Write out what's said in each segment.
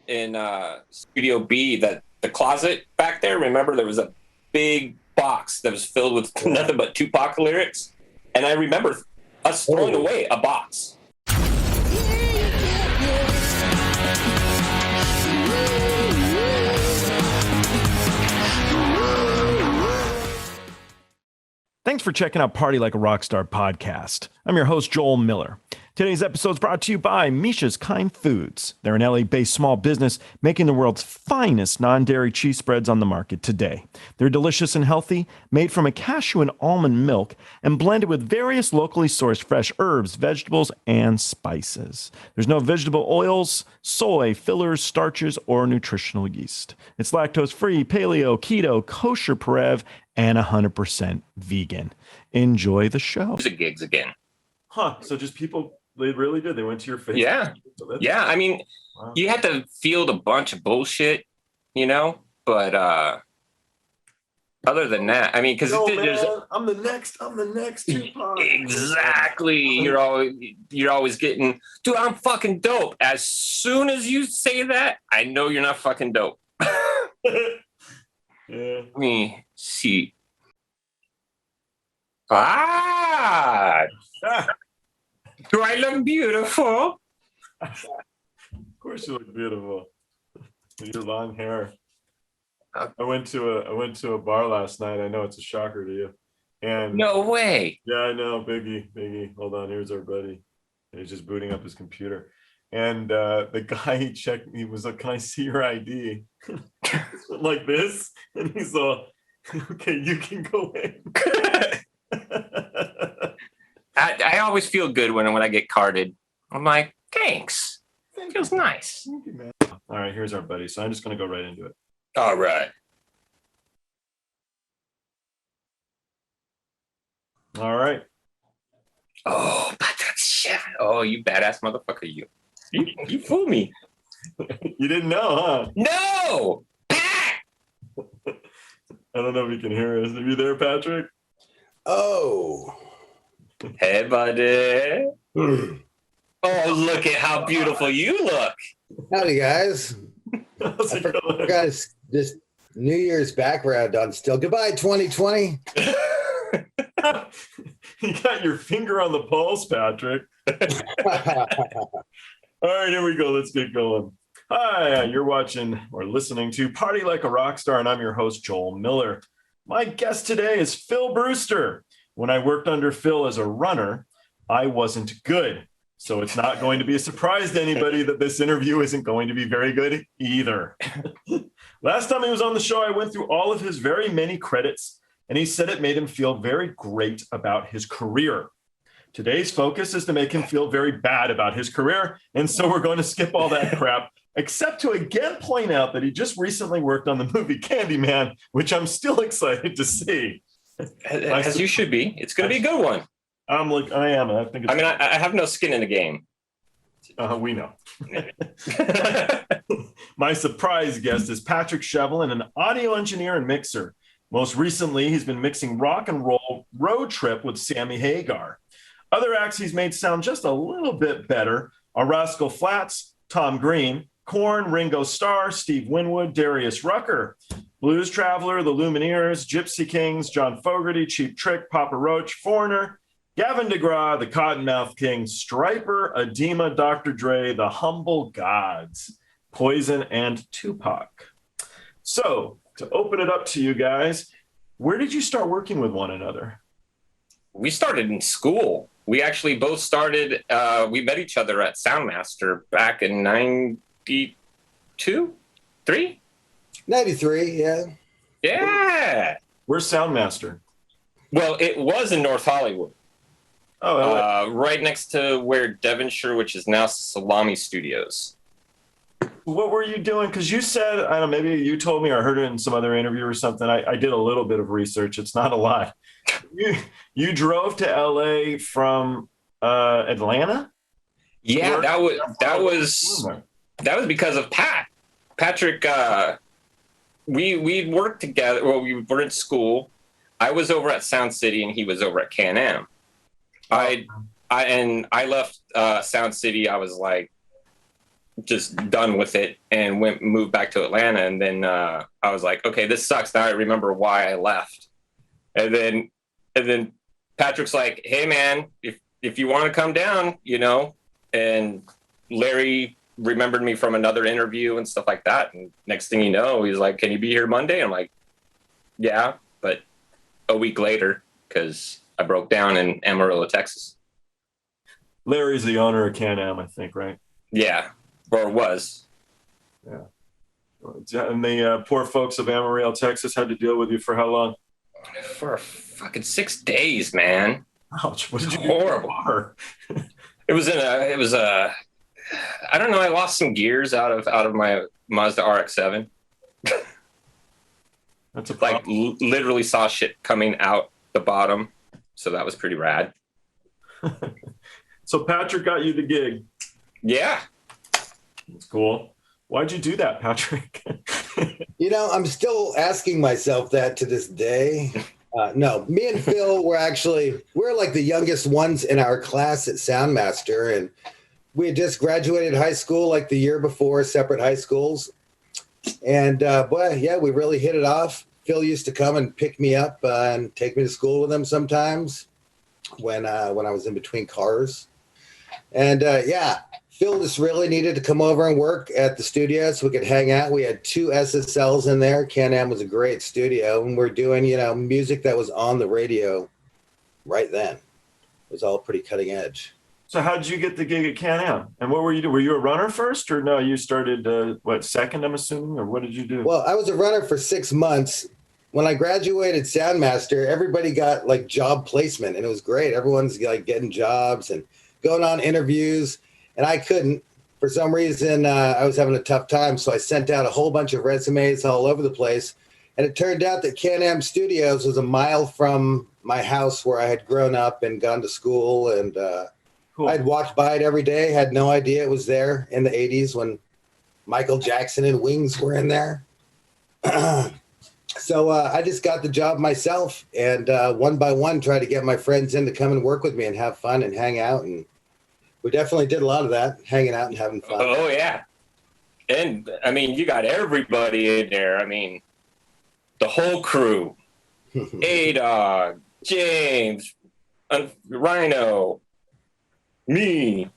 in Studio B, that the closet back there, remember there was a big box that was filled with nothing but Tupac lyrics, and I remember us throwing away a box. Thanks for checking out Party Like a Rockstar podcast. I'm your host, Joel Miller. Today's episode is brought to you by Misha's Kind Foods. They're an LA-based small business making the world's finest non-dairy cheese spreads on the market today. They're delicious and healthy, made from a cashew and almond milk, and blended with various locally sourced fresh herbs, vegetables, and spices. There's no vegetable oils, soy, fillers, starches, or nutritional yeast. It's lactose-free, paleo, keto, kosher Parev, and 100% vegan. Enjoy the show. The gigs again. Huh, so just people... They really did. They went to your Facebook. Yeah. So yeah. I mean, wow. You had to field a bunch of bullshit, you know, but other than that, I mean, because I'm the next Tupac. Exactly. You're always getting, dude, I'm fucking dope. As soon as you say that, I know you're not fucking dope. Yeah. Let me see. Ah. Do I look beautiful? Of course you look beautiful. With your long hair. I went to a bar last night. I know it's a shocker to you. And no way. Yeah, I know. Biggie. Hold on, here's our buddy. He's just booting up his computer. And the guy he checked, he was like, "Can I see your ID?" Like this. And he's all, "Okay, you can go in." I always feel good when I get carded. I'm like, thanks. It feels nice. Thank you, man. All right, here's our buddy. So I'm just going to go right into it. All right. All right. Oh, but that's shit. Oh, you badass motherfucker. You fooled me. You didn't know, huh? No! I don't know if you can hear us. Are you there, Patrick? Oh. Hey, buddy. Oh, look at how beautiful you look. Howdy, guys. I forgot this New Year's background on still. Goodbye, 2020. You got your finger on the pulse, Patrick. All right, here we go. Let's get going. Hi, you're watching or listening to Party Like a Rockstar, and I'm your host, Joel Miller. My guest today is Phil Brewster. When I worked under Phil as a runner, I wasn't good. So it's not going to be a surprise to anybody that this interview isn't going to be very good either. Last time he was on the show, I went through all of his very many credits, and he said it made him feel very great about his career. Today's focus is to make him feel very bad about his career, and so we're going to skip all that crap, except to again point out that he just recently worked on the movie Candyman, which I'm still excited to see. As you should be. It's going to be a good one. I am. I think. I have no skin in the game. We know. My surprise guest is Patrick Shevelin, an audio engineer and mixer. Most recently, he's been mixing Rock and Roll Road Trip with Sammy Hagar. Other acts he's made sound just a little bit better are Rascal Flatts, Tom Green, Korn, Ringo Starr, Steve Winwood, Darius Rucker, Blues Traveler, The Lumineers, Gypsy Kings, John Fogerty, Cheap Trick, Papa Roach, Foreigner, Gavin DeGraw, the Kottonmouth Kings, Stryper, Adima, Dr. Dre, The Humble Gods, Poison, and Tupac. So, to open it up to you guys, where did you start working with one another? We started in school. We actually both started, we met each other at Soundmaster back in 92? 3? 93, yeah. Yeah. Where's Soundmaster? Well, it was in North Hollywood. Oh, right next to where Devonshire, which is now Salami Studios. What were you doing? Because you said, I don't know, maybe you told me or I heard it in some other interview or something. I did a little bit of research. It's not a lot. You drove to LA from Atlanta? Yeah, that was because of Patrick. We worked together. Well, we were in school. I was over at Sound City and he was over at Canam. I left Sound City. I was like just done with it and moved back to Atlanta. And then I was like, okay, this sucks. Now I remember why I left. And then Patrick's like, hey man, if you want to come down, and Larry remembered me from another interview and stuff like that. And next thing you know, he's like, can you be here Monday? I'm like, yeah, but a week later, because I broke down in Amarillo, Texas. Larry's the owner of Canam, I think, right? Yeah, or was. Yeah. And the poor folks of Amarillo, Texas had to deal with you for how long? For fucking 6 days, man. Ouch. What did you Horrible. It was I don't know, I lost some gears out of my Mazda RX-7. That's a problem. Like literally saw shit coming out the bottom. So that was pretty rad. So Patrick got you the gig. Yeah. That's cool. Why'd you do that, Patrick? I'm still asking myself that to this day. No, me and Phil we're like the youngest ones in our class at Soundmaster. And we had just graduated high school like the year before, separate high schools. And we really hit it off. Phil used to come and pick me up and take me to school with him sometimes when I was in between cars. And Phil just really needed to come over and work at the studio so we could hang out. We had 2 SSLs in there. Canam was a great studio, and we're doing, music that was on the radio right then. It was all pretty cutting edge. So how did you get the gig at Canam? And what were you doing? Were you a runner first, or no, you started, second, I'm assuming? Or what did you do? Well, I was a runner for 6 months. When I graduated Soundmaster, everybody got, like, job placement, and it was great. Everyone's, like, getting jobs and going on interviews. And I couldn't. For some reason, I was having a tough time, so I sent out a whole bunch of resumes all over the place. And it turned out that Canam Studios was a mile from my house where I had grown up and gone to school. And cool. I'd walked by it every day, had no idea it was there in the 80s when Michael Jackson and Wings were in there. So I just got the job myself, and one by one tried to get my friends in to come and work with me and have fun and hang out. And we definitely did a lot of that, hanging out and having fun. Oh, yeah. And, I mean, you got everybody in there. I mean, the whole crew. A-Dog, James, Rhino, me.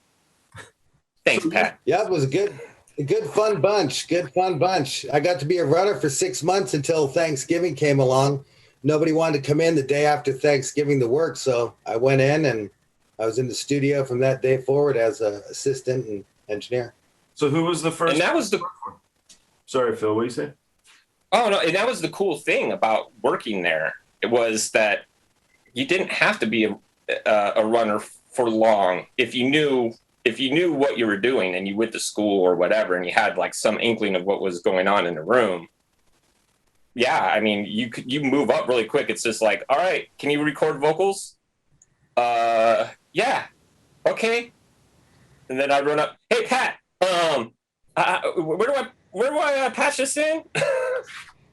Thanks, Pat. Yeah, it was a good fun bunch. Good fun bunch. I got to be a runner for 6 months until Thanksgiving came along. Nobody wanted to come in the day after Thanksgiving to work, so I went in and I was in the studio from that day forward as an assistant and engineer. So who was the first? And that was Sorry, Phil, what you say? Oh, no, and that was the cool thing about working there. It was that you didn't have to be a runner for long if you knew what you were doing and you went to school or whatever and you had like some inkling of what was going on in the room. Yeah, I mean, you move up really quick. It's just like, all right, can you record vocals? Yeah, okay. And then I run up, hey Pat, where do I patch this in?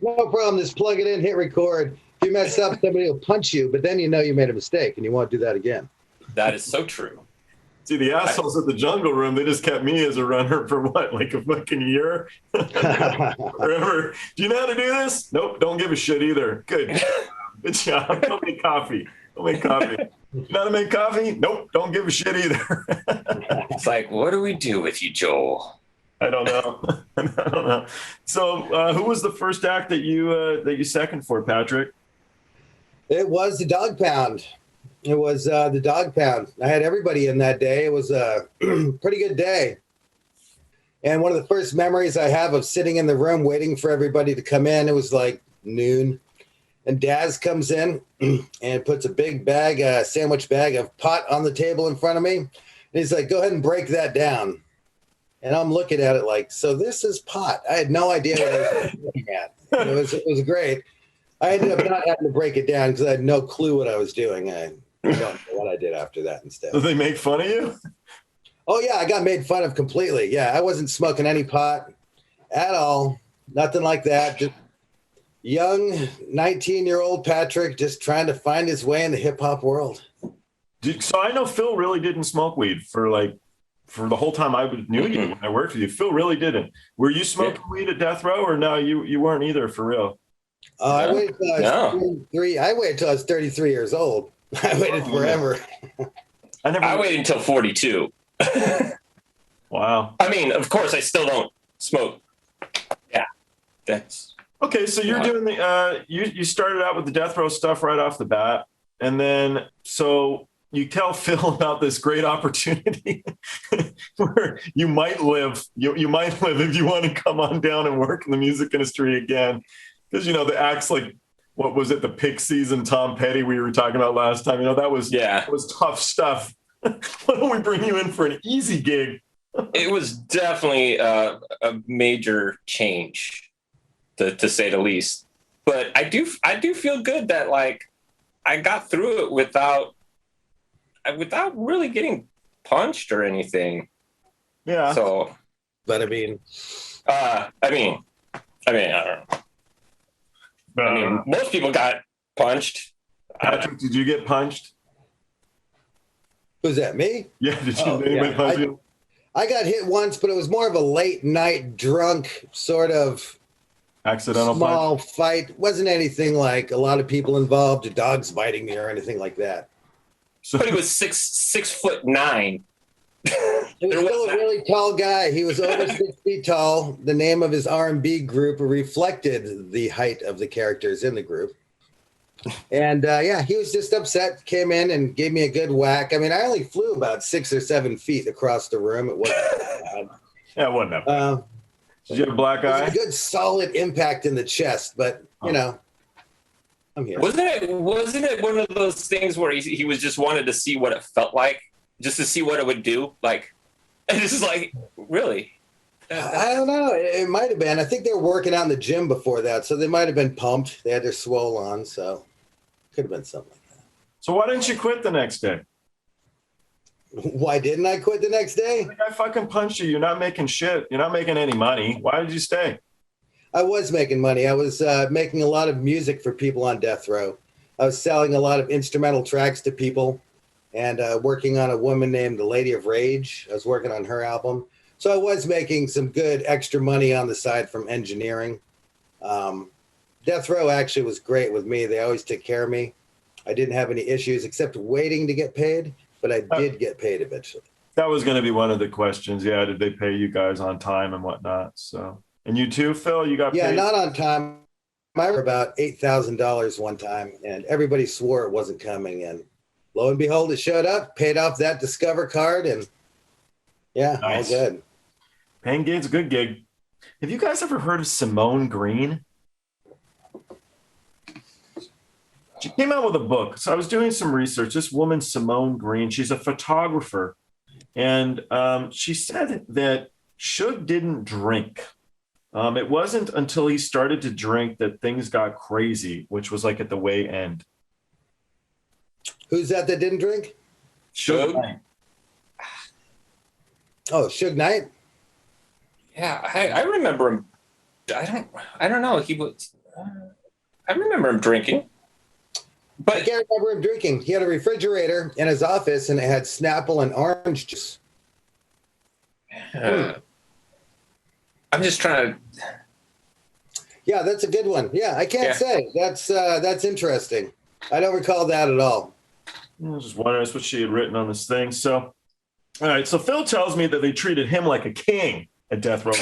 No problem. Just plug it in, hit record. If you mess up, somebody will punch you, but then you know you made a mistake and you won't do that again. That is so true. See, the assholes at the Jungle Room, they just kept me as a runner for what, like a fucking year? Forever. Do you know how to do this? Nope, don't give a shit either. Good. Good job. Don't make coffee. Don't make coffee. You know how to make coffee? Nope, don't give a shit either. It's like, what do we do with you, Joel? I don't know. So who was the first act that you seconded for, Patrick? It was the Dogpound. It was the Dogpound. I had everybody in that day. It was a pretty good day. And one of the first memories I have of sitting in the room waiting for everybody to come in, it was like noon. And Daz comes in and puts a big bag, sandwich bag of pot on the table in front of me. And he's like, go ahead and break that down. And I'm looking at it like, so this is pot. I had no idea what I was looking at. It was great. I ended up not having to break it down because I had no clue what I was doing. I don't know what I did after that instead. Did they make fun of you? Oh, yeah, I got made fun of completely. Yeah, I wasn't smoking any pot at all. Nothing like that. Just young 19-year-old Patrick just trying to find his way in the hip-hop world. So I know Phil really didn't smoke weed for like for the whole time I knew you when I worked with you. Phil really didn't. Were you smoking weed at Death Row, or no? You weren't either, for real. I waited till I was 33. I waited till I was 33 years old. I waited forever. I waited until 42. Wow. I mean, of course, I still don't smoke. Yeah, that's okay. So you're doing the you started out with the Death Row stuff right off the bat, and then so you tell Phil about this great opportunity where you might live. You might live if you want to come on down and work in the music industry again, because the acts like, what was it, the Pixies and Tom Petty we were talking about last time? That was tough stuff. Why don't we bring you in for an easy gig? It was definitely a major change, to say the least. But I do feel good that like I got through it without really getting punched or anything. Yeah. So, but I mean, I don't know. I mean, most people got punched. Patrick, did you get punched? Was that me? Yeah. Did anybody punch you? I got hit once, but it was more of a late night drunk sort of accidental small fight. Wasn't anything like a lot of people involved, or dogs biting me or anything like that. But he was 6'9". He was still a really tall guy. He was over 6 feet tall. The name of his R&B group reflected the height of the characters in the group. And he was just upset, came in and gave me a good whack. I mean, I only flew about 6 or 7 feet across the room. It wasn't bad. Yeah, it wasn't that bad. Did you have a black eye? It was a good solid impact in the chest, but I'm here. Wasn't it one of those things where he was just wanted to see what it felt like, just to see what it would do? Like, and this is like, really? I don't know. It might have been. I think they were working out in the gym before that, so they might have been pumped. They had their swole on, so could have been something like that. So why didn't you quit the next day? Why didn't I quit the next day? I fucking punched you. You're not making shit. You're not making any money. Why did you stay? I was making money. I was making a lot of music for people on death row. I was selling a lot of instrumental tracks to people and working on a woman named the Lady of Rage. I was working on her album. So I was making some good extra money on the side from engineering. Death Row actually was great with me. They always took care of me. I didn't have any issues except waiting to get paid, but I did get paid eventually. That was going to be one of the questions. Yeah, did they pay you guys on time and whatnot? So, and you too, Phil, you got paid? Yeah, not on time. I remember about $8,000 one time, and everybody swore it wasn't coming. And lo and behold, it showed up, paid off that Discover card, and yeah, nice. All good. Paying gig's a good gig. Have you guys ever heard of Simone Green? She came out with a book. So I was doing some research. This woman, Simone Green, she's a photographer. And she said that Suge didn't drink. It wasn't until he started to drink that things got crazy, which was like at the way end. Who's that didn't drink? Suge Knight. Oh, Suge Knight? Yeah, I remember him. I don't know. He was. I remember him drinking. But I can't remember him drinking. He had a refrigerator in his office, and it had Snapple and orange juice. I'm just trying to. Yeah, that's a good one. Yeah, I can't say. That's interesting. I don't recall that at all. I was just wondering. That's what she had written on this thing. So, all right. So Phil tells me that they treated him like a king at Death Row.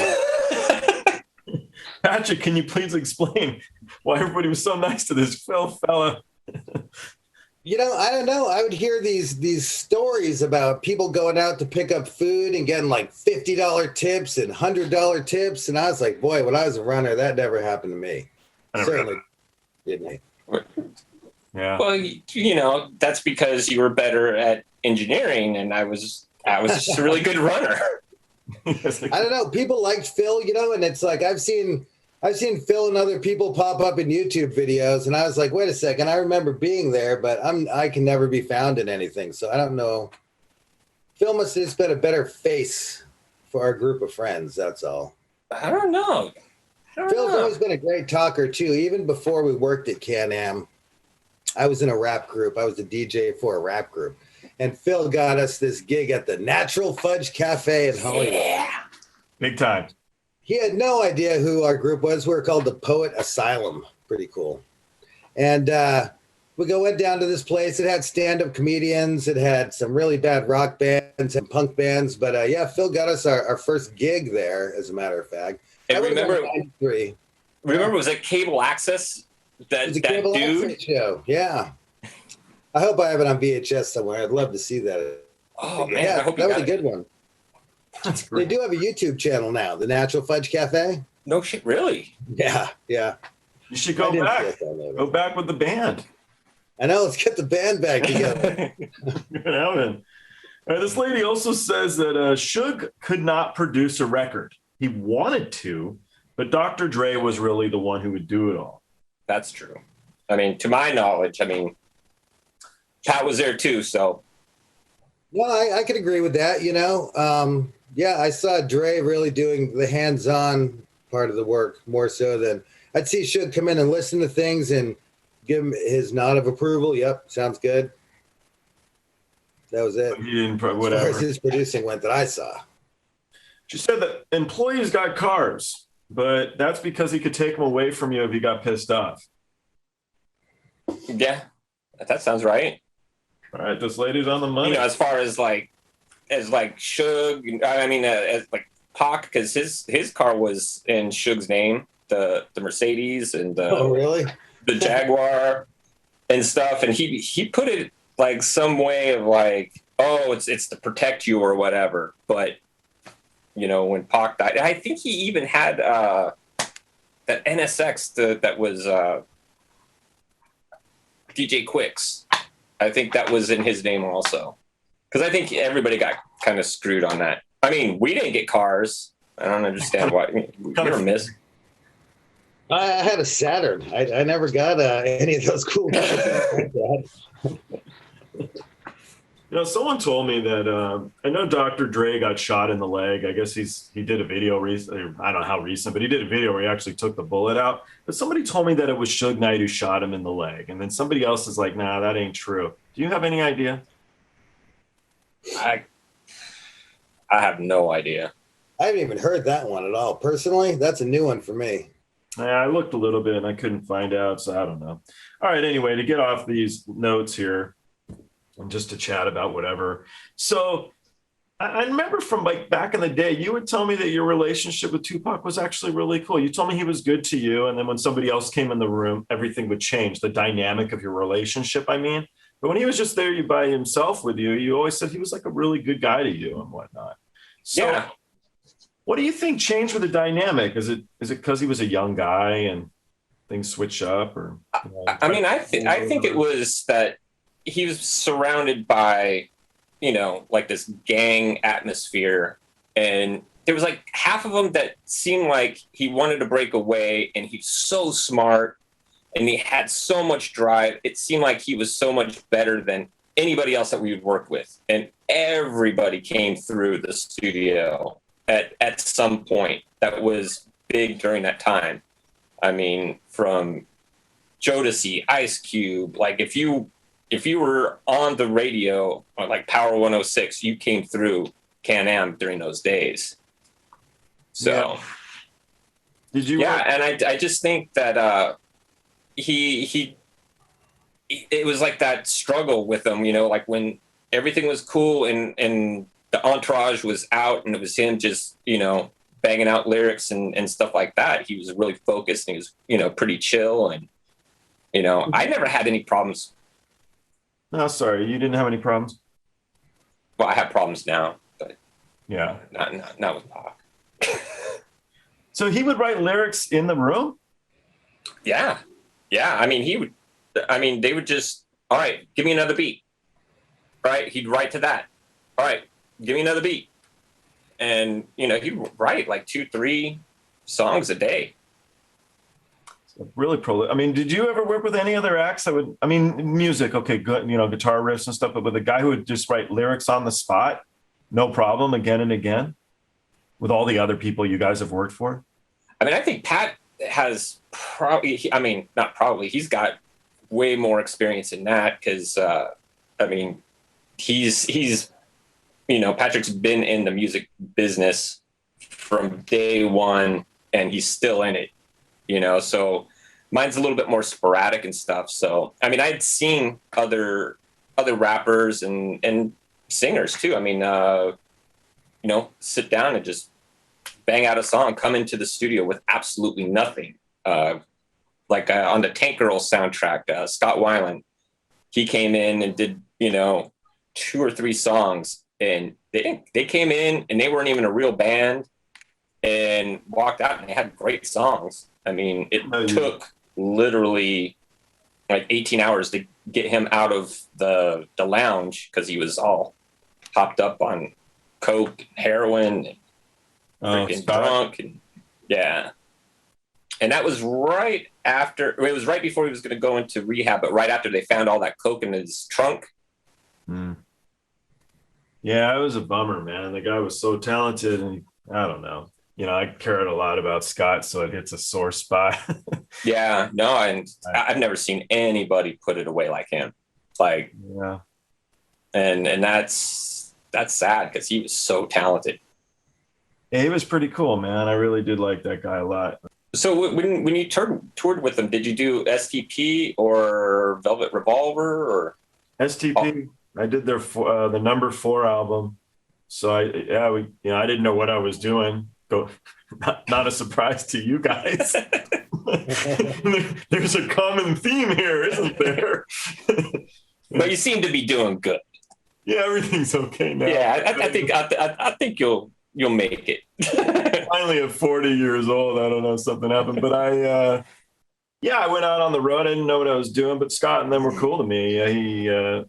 Patrick, can you please explain why everybody was so nice to this Phil fella? I don't know. I would hear these stories about people going out to pick up food and getting like $50 tips and $100 tips. And I was like, boy, when I was a runner, that never happened to me. Certainly didn't. Yeah. Well, that's because you were better at engineering and I was just a really good runner. I don't know. People liked Phil, and it's like I've seen Phil and other people pop up in YouTube videos, and I was like, wait a second, I remember being there, but I can never be found in anything. So I don't know. Phil must have just been a better face for our group of friends. That's all. I don't know. Phil's always been a great talker too. Even before we worked at Canam, I was in a rap group. I was the DJ for a rap group. and Phil got us this gig at the Natural Fudge Cafe in Hollywood. Yeah. Big time. He had no idea who our group was. We were called the Poet Asylum. Pretty cool. And we went down to this place. It had stand-up comedians. It had some really bad rock bands and punk bands. But Phil got us our first gig there, as a matter of fact. And remember, it was that Cable Access? That was a Cable dude? Access show. Yeah. I hope I have it on VHS somewhere. I'd love to see that. Oh, man. Yeah, I hope that was a good one. That's They great. do have a YouTube channel now, the Natural Fudge Cafe. No shit, really? Yeah. You should I go didn't back. see it though, maybe. Go back with the band. I know. Let's get the band back together. Good heaven. This lady also says that Suge could not produce a record. He wanted to, but Dr. Dre was really the one who would do it all. That's true. I mean, to my knowledge, Pat was there too, so. No, I could agree with that. I saw Dre really doing the hands-on part of the work more so than I'd see Suge come in and listen to things and give him his nod of approval. Yep, sounds good. That was it. He didn't, As far whatever. as his producing went that I saw. She said that employees got cars, but that's because he could take them away from you if he got pissed off. Yeah, that sounds right. All right, this lady's on the money. As far as Suge, as Pac, because his car was in Suge's name, the Mercedes and Oh, really? the Jaguar and stuff, and he put it like some way of like, oh, it's to protect you or whatever. But when Pac died, I think he even had that NSX that was DJ Quick's. I think that was in his name also, because I think everybody got kind of screwed on that. I mean, we didn't get cars. I don't understand why. We never missed. I had a Saturn. I never got any of those cool cars. Someone told me that I know Dr. Dre got shot in the leg. I guess he did a video recently. I don't know how recent, but he did a video where he actually took the bullet out. But somebody told me that it was Suge Knight who shot him in the leg. And then somebody else is like, nah, that ain't true. Do you have any idea? I have no idea. I haven't even heard that one at all. Personally, that's a new one for me. I looked a little bit and I couldn't find out, so I don't know. All right, anyway, to get off these notes here, and just to chat about whatever. So I remember from like back in the day, you would tell me that your relationship with Tupac was actually really cool. You told me he was good to you. And then when somebody else came in the room, everything would change, the dynamic of your relationship, I mean. But when he was just there by himself with you, you always said he was like a really good guy to you and whatnot. So Yeah. What do you think changed with the dynamic? Is it because he was a young guy and things switch up? Or I think it was that he was surrounded by, like this gang atmosphere, and there was like half of them that seemed like he wanted to break away, and he's so smart and he had so much drive. It seemed like he was so much better than anybody else that we would work with, and everybody came through the studio at some point that was big during that time. I mean, from Jodeci, Ice Cube, like if you were on the radio, like Power 106, you came through Canam during those days. So, yeah. Did you? Yeah, and I just think that it was like that struggle with him, like when everything was cool and the entourage was out and it was him just, banging out lyrics and stuff like that. He was really focused and he was, pretty chill. And, I never had any problems. No, sorry, you didn't have any problems. Well, I have problems now, but yeah, not with Pac. So he would write lyrics in the room? Yeah. I mean, they would just, all right, give me another beat. All right. He'd write to that. All right, give me another beat. And, he'd write like 2-3 songs a day. Really prolific. I mean, did you ever work with any other acts that would, music, okay, good, guitar riffs and stuff, but with a guy who would just write lyrics on the spot, no problem, again and again, with all the other people you guys have worked for? I think Pat has he's got way more experience in that because, he's Patrick's been in the music business from day one, and he's still in it. So mine's a little bit more sporadic and stuff. So I mean, I'd seen other rappers and singers too. I mean, sit down and just bang out a song, come into the studio with absolutely nothing. Like on the Tank Girl soundtrack, Scott Weiland, he came in and did 2 or 3 songs, and they came in and they weren't even a real band, and walked out and they had great songs. I mean, it took literally like 18 hours to get him out of the lounge because he was all hopped up on coke, heroin, and freaking drunk, and yeah. And that was right before he was going to go into rehab, but right after they found all that coke in his trunk. Yeah, it was a bummer, man. The guy was so talented, and I don't know. I cared a lot about Scott, so it hits a sore spot. Yeah, no, and I've never seen anybody put it away like him. Like, yeah, and that's sad because he was so talented. Yeah, he was pretty cool, man. I really did like that guy a lot. So when you toured with them, did you do STP or Velvet Revolver or STP? I did their the number 4 album. So I didn't know what I was doing. Not a surprise to you guys. There's a common theme here, isn't there? But you seem to be doing good. Yeah, everything's okay now. Yeah, I think you'll make it. Finally, at 40 years old, I don't know, something happened. But I went out on the road. I didn't know what I was doing, but Scott and them were cool to me. I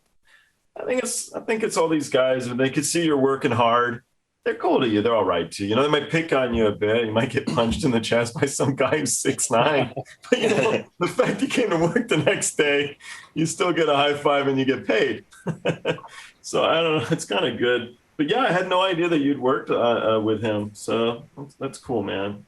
think it's all these guys, and they could see you're working hard. They're cool to you. They're all right to you. They might pick on you a bit. You might get punched in the chest by some guy who's 6'9". But the fact you came to work the next day, you still get a high five and you get paid. So I don't know. It's kind of good. But yeah, I had no idea that you'd worked with him. So that's cool, man.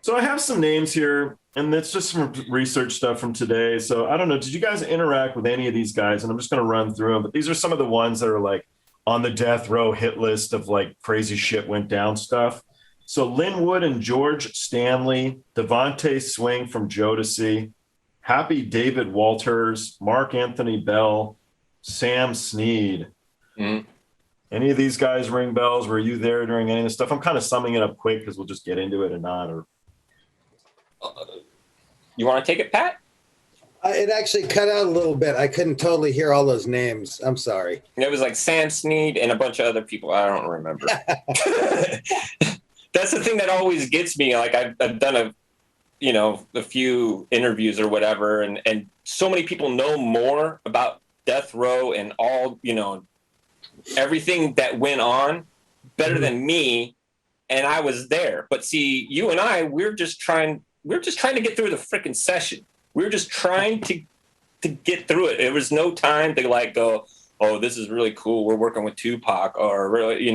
So I have some names here, and it's just some research stuff from today. So I don't know. Did you guys interact with any of these guys? And I'm just going to run through them. But these are some of the ones that are like on the death row hit list of like crazy shit went down stuff. So Linwood and George Stanley, Devontae Swing from Jodeci, Happy David Walters, Mark Anthony Bell, Sam Sneed. Mm-hmm. Any of these guys ring bells? Were you there during any of this stuff? I'm kind of summing it up quick because we'll just get into it or not. Or you want to take it, Pat? It actually cut out a little bit. I couldn't totally hear all those names. I'm sorry. It was like Sam Sneed and a bunch of other people. I don't remember. That's the thing that always gets me. Like I've done a few interviews or whatever, and so many people know more about death row and all, everything that went on better than me. And I was there. But see, you and I, we're just trying to get through the freaking session. We were just trying to get through it. There was no time to like go, oh, this is really cool. We're working with Tupac, or really,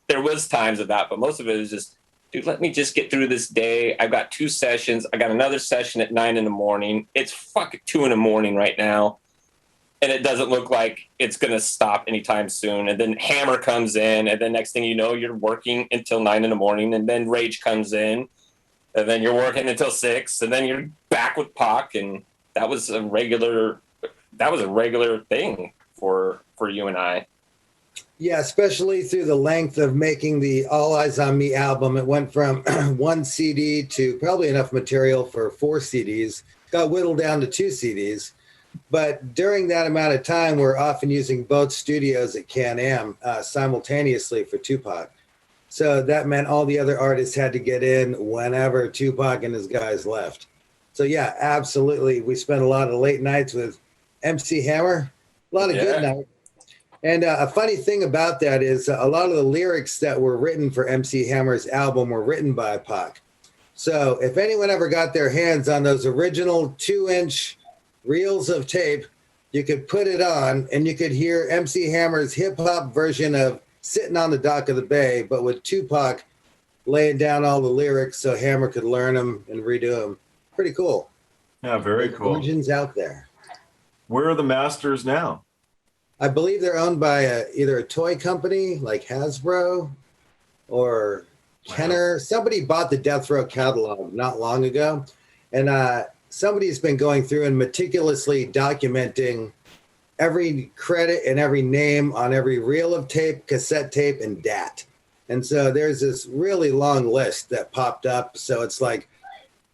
there was times of that, but most of it is just, dude, let me just get through this day. I've got 2 sessions. I got another session at 9 a.m. It's fucking 2 a.m. right now. And it doesn't look like it's going to stop anytime soon. And then Hammer comes in, and then next thing you know, you're working until 9 a.m. And then Rage comes in. And then you're working until 6, and then you're back with Pac, and that was a regular thing for you and I. Yeah, especially through the length of making the All Eyes on Me album. It went from 1 CD to probably enough material for 4 CDs, got whittled down to 2 CDs. But during that amount of time, we're often using both studios at Canam simultaneously for Tupac. So that meant all the other artists had to get in whenever Tupac and his guys left. So yeah, absolutely. We spent a lot of late nights with MC Hammer, a lot of good nights. And a funny thing about that is a lot of the lyrics that were written for MC Hammer's album were written by Pac. So if anyone ever got their hands on those original 2-inch reels of tape, you could put it on and you could hear MC Hammer's hip hop version of Sitting on the Dock of the Bay, but with Tupac laying down all the lyrics so Hammer could learn them and redo them. Pretty cool. Yeah, very cool. Versions out there. Where are the masters now? I believe they're owned by either a toy company like Hasbro or Kenner. Somebody bought the Death Row catalog not long ago, and somebody's been going through and meticulously documenting every credit and every name on every reel of tape, cassette tape, and DAT. And so there's this really long list that popped up. So it's like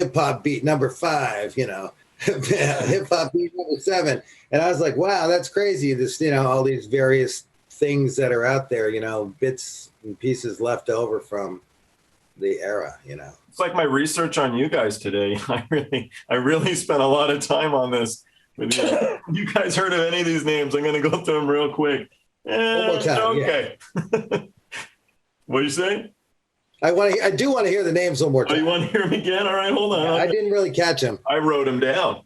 hip hop beat number 5, hip hop beat number 7. And I was like, wow, that's crazy. This, all these various things that are out there, bits and pieces left over from the era, It's like my research on you guys today. I really spent a lot of time on this. You guys heard of any of these names? I'm going to go through them real quick. One more time, okay. Yeah. What do you say? I do want to hear the names one more time. Oh, you want to hear them again? All right, hold on. I didn't really catch them. I wrote them down.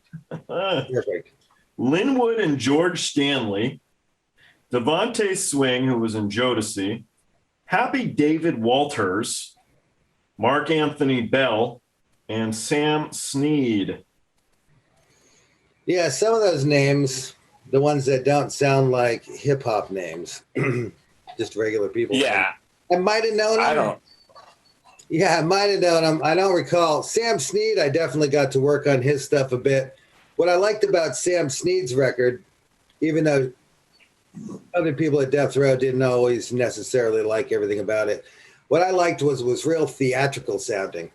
Perfect. Linwood and George Stanley, Devontae Swing, who was in Jodeci, Happy David Walters, Mark Anthony Bell, and Sam Sneed. Yeah, some of those names, the ones that don't sound like hip hop names, just regular people. Yeah. I might have known them. Yeah, I might have known him. I don't recall. Sam Sneed, I definitely got to work on his stuff a bit. What I liked about Sam Sneed's record, even though other people at Death Row didn't always necessarily like everything about it, what I liked was real theatrical sounding.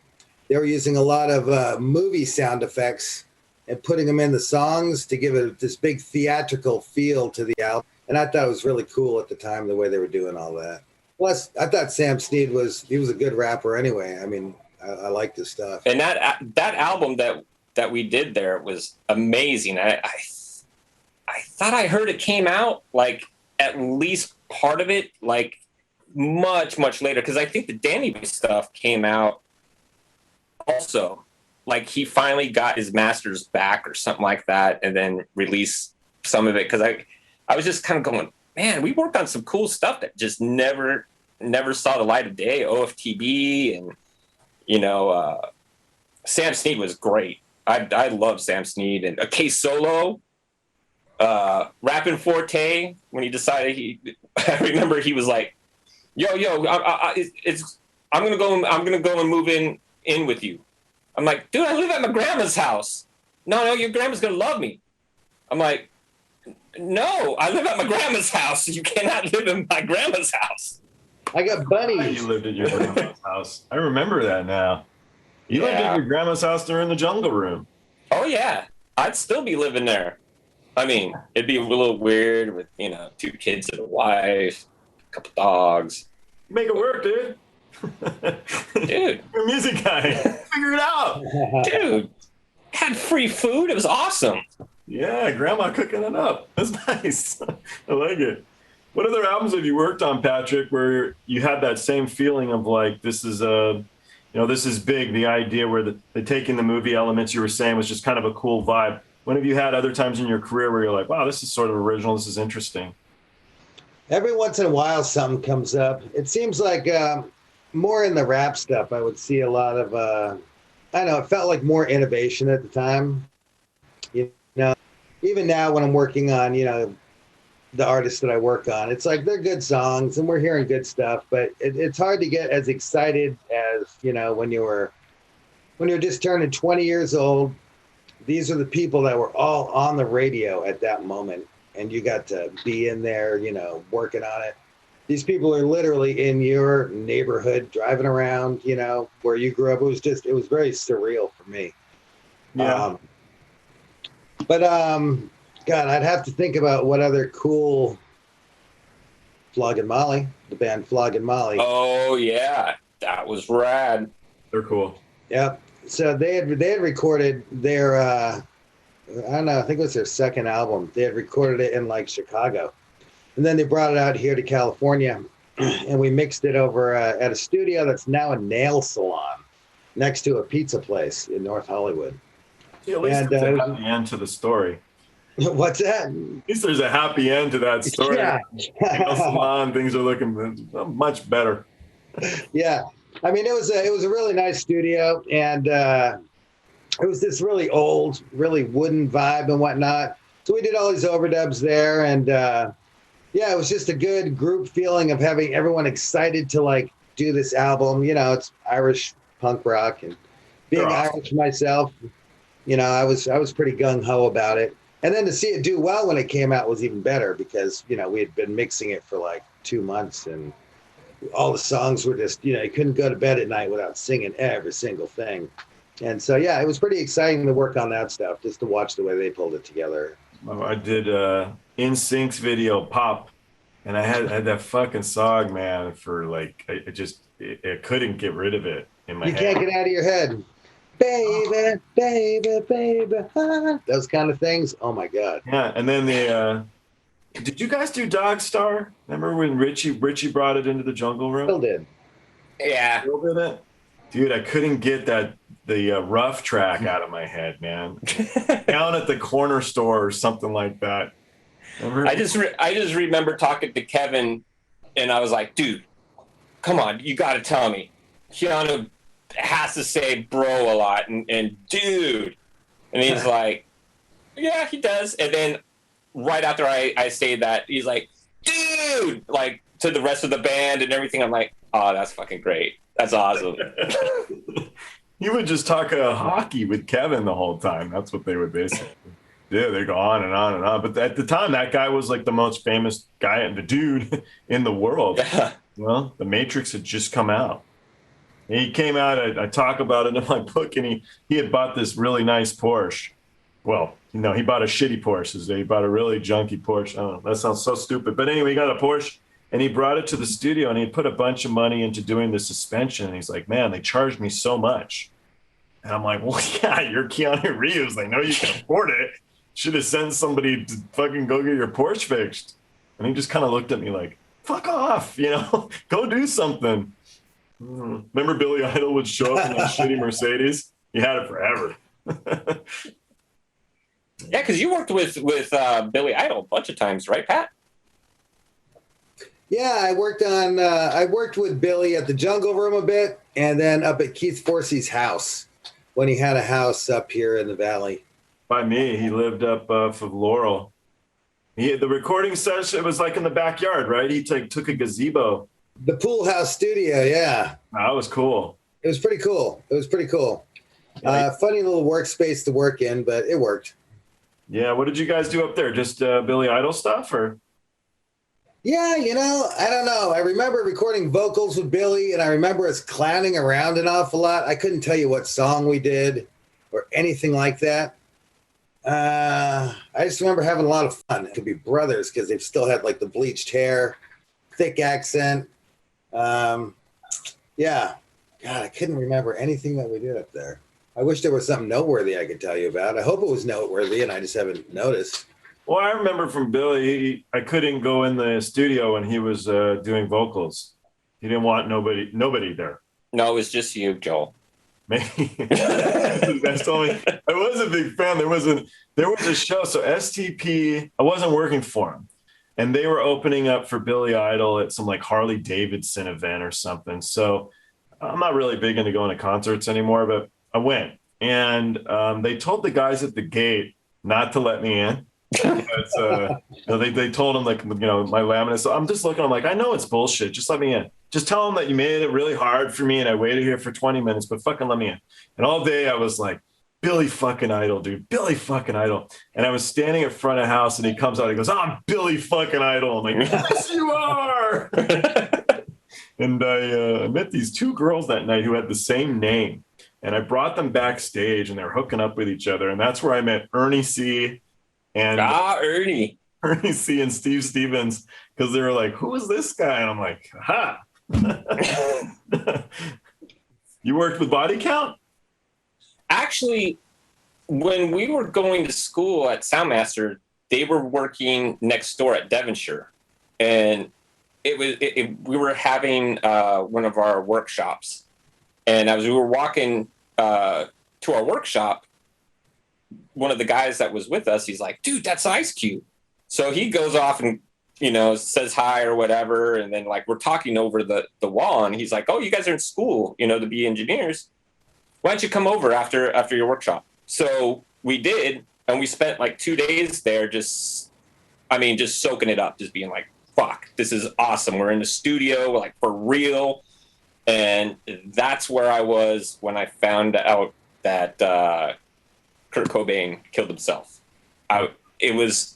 They were using a lot of movie sound effects and putting them in the songs to give it this big theatrical feel to the album. And I thought it was really cool at the time, the way they were doing all that. Plus, I thought Sam Sneed was a good rapper anyway. I mean, I liked his stuff. And that album that we did there was amazing. I thought I heard it came out like at least part of it like much later, because I think the Danny stuff came out also. Like he finally got his masters back or something like that, and then released some of it, because I was just kind of going, man, we worked on some cool stuff that just never saw the light of day. O.F.T.B. and Sam Sneed was great. I love Sam Sneed and a K Solo, Rappin' Forte. When he decided I remember he was like, yo, I'm gonna go and move in with you. I'm like, dude, I live at my grandma's house. No, your grandma's gonna love me. I'm like, no, I live at my grandma's house. You cannot live in my grandma's house. I got buddies. You lived at your grandma's house. I remember that now. You lived at your grandma's house during the Jungle Room. Oh yeah, I'd still be living there. I mean, it'd be a little weird with 2 kids and a wife, a couple dogs. Make it work, dude. Dude, you're a music guy. Figure it out. Dude, had free food. It was awesome. Yeah, grandma cooking it up. That's nice. I like it. What other albums have you worked on, Patrick, where you had that same feeling of like, this is this is big, the idea where the taking the movie elements you were saying was just kind of a cool vibe. When have you had other times in your career where you're like, wow, this is sort of original, this is interesting? Every once in a while something comes up. It seems like more in the rap stuff, I would see a lot of, I don't know, it felt like more innovation at the time. Even now when I'm working on, the artists that I work on, it's like they're good songs and we're hearing good stuff, but it's hard to get as excited as, when you're just turning 20 years old. These are the people that were all on the radio at that moment, and you got to be in there, working on it. These people are literally in your neighborhood, driving around, where you grew up. It was very surreal for me. Yeah. God, I'd have to think about what other cool. Flogging Molly, the band Flogging Molly. Oh yeah, that was rad. They're cool. Yep. So they had recorded their I don't know, I think it was their second album. They had recorded it in like Chicago, and then they brought it out here to California, and we mixed it over at a studio that's now a nail salon next to a pizza place in North Hollywood. See, at least there's a happy end to the story. What's that? At least there's a happy end to that story. Yeah. Salon, things are looking much better. Yeah. I mean, it was a really nice studio, and it was this really old, really wooden vibe and whatnot. So we did all these overdubs there, and Yeah, it was just a good group feeling of having everyone excited to like do this album. You know, it's Irish punk rock, and They're being awesome. Irish myself, you know, I was pretty gung ho about it. And then to see it do well when it came out was even better because you know we had been mixing it for like 2 months, and all the songs were just, you know, you couldn't go to bed at night without singing every single thing. And so yeah, it was pretty exciting to work on that stuff, just to watch the way they pulled it together. I did NSYNC's video Pop, and I had that fucking song, man, for like I couldn't get rid of it in my You head. can't get out of your head. Baby, baby, baby, huh? Those kind of things. Oh my God. Yeah, and then did you guys do Dog Star? Remember when Richie brought it into the jungle room? Still did. Yeah. Still did it? Dude, I couldn't get the rough track out of my head, man. Down at the corner store or something like that. Remember? I just remember talking to Kevin, and I was like, dude, come on, you got to tell me. Keanu has to say bro a lot, and dude. And he's like, yeah, he does. And then right after I say that, he's like, dude, like to the rest of the band and everything. I'm like, oh, that's fucking great. That's awesome. You would just talk hockey with Kevin the whole time. That's what they would basically do. They go on and on and on. But at the time, that guy was like the most famous guy and the dude in the world. Yeah. Well, The Matrix had just come out. And he came out, I talk about it in my book, and he had bought this really nice Porsche. Well, he bought a shitty Porsche. He bought a really junky Porsche. I don't know, that sounds so stupid. But anyway, he got a Porsche, and he brought it to the studio, and he put a bunch of money into doing the suspension. And he's like, man, they charged me so much. And I'm like, well, yeah, you're Keanu Reeves. They know you can afford it. Should have sent somebody to fucking go get your Porsche fixed. And he just kind of looked at me like, fuck off, go do something. Remember Billy Idol would show up in that shitty Mercedes? He had it forever. Yeah, because you worked with Billy Idol a bunch of times, right, Pat? Yeah, I worked with Billy at the Jungle Room a bit, and then up at Keith Forsey's house when he had a house up here in the valley. By me, he lived up for Laurel. The recording session, it was like in the backyard, right? He took a gazebo. The Pool House Studio, yeah. That was cool. It was pretty cool. Funny little workspace to work in, but it worked. Yeah, what did you guys do up there? Just Billy Idol stuff, or? Yeah, I don't know. I remember recording vocals with Billy, and I remember us clowning around an awful lot. I couldn't tell you what song we did or anything like that. I just remember having a lot of fun. It could be brothers because they've still had like the bleached hair, thick accent. Yeah. God, I couldn't remember anything that we did up there. I wish there was something noteworthy I could tell you about. I hope it was noteworthy and I just haven't noticed. Well, I remember from Billy, I couldn't go in the studio when he was doing vocals. He didn't want nobody there. No, it was just you, Joel. Maybe. That's only, I was a big fan. There was a show. So STP, I wasn't working for him. And they were opening up for Billy Idol at some like Harley Davidson event or something. So I'm not really big into going to concerts anymore, but I went. And they told the guys at the gate not to let me in. They told him like, my laminate. So I'm just looking, I'm like, I know it's bullshit. Just let me in. Just tell them that you made it really hard for me and I waited here for 20 minutes, but fucking let me in. And all day I was like, Billy fucking Idol, dude. Billy fucking Idol. And I was standing in front of the house and he comes out, he goes, I'm Billy fucking Idol. I'm like, yes, you are. And I met these two girls that night who had the same name. And I brought them backstage and they were hooking up with each other. And that's where I met Ernie C. and Ernie C. and Steve Stevens, because they were like, who is this guy? And I'm like, ha. You worked with Body Count? Actually, when we were going to school at Soundmaster, they were working next door at Devonshire, and we were having one of our workshops, and as we were walking to our workshop, one of the guys that was with us, he's like, dude, that's Ice Cube. So he goes off and says hi or whatever, and then like we're talking over the wall, and he's like, oh, you guys are in school, to be engineers. Why don't you come over after your workshop? So we did, and we spent like 2 days there just soaking it up, just being like fuck, this is awesome. We're in the studio, like for real. And that's where I was when I found out that Kurt Cobain killed himself. It was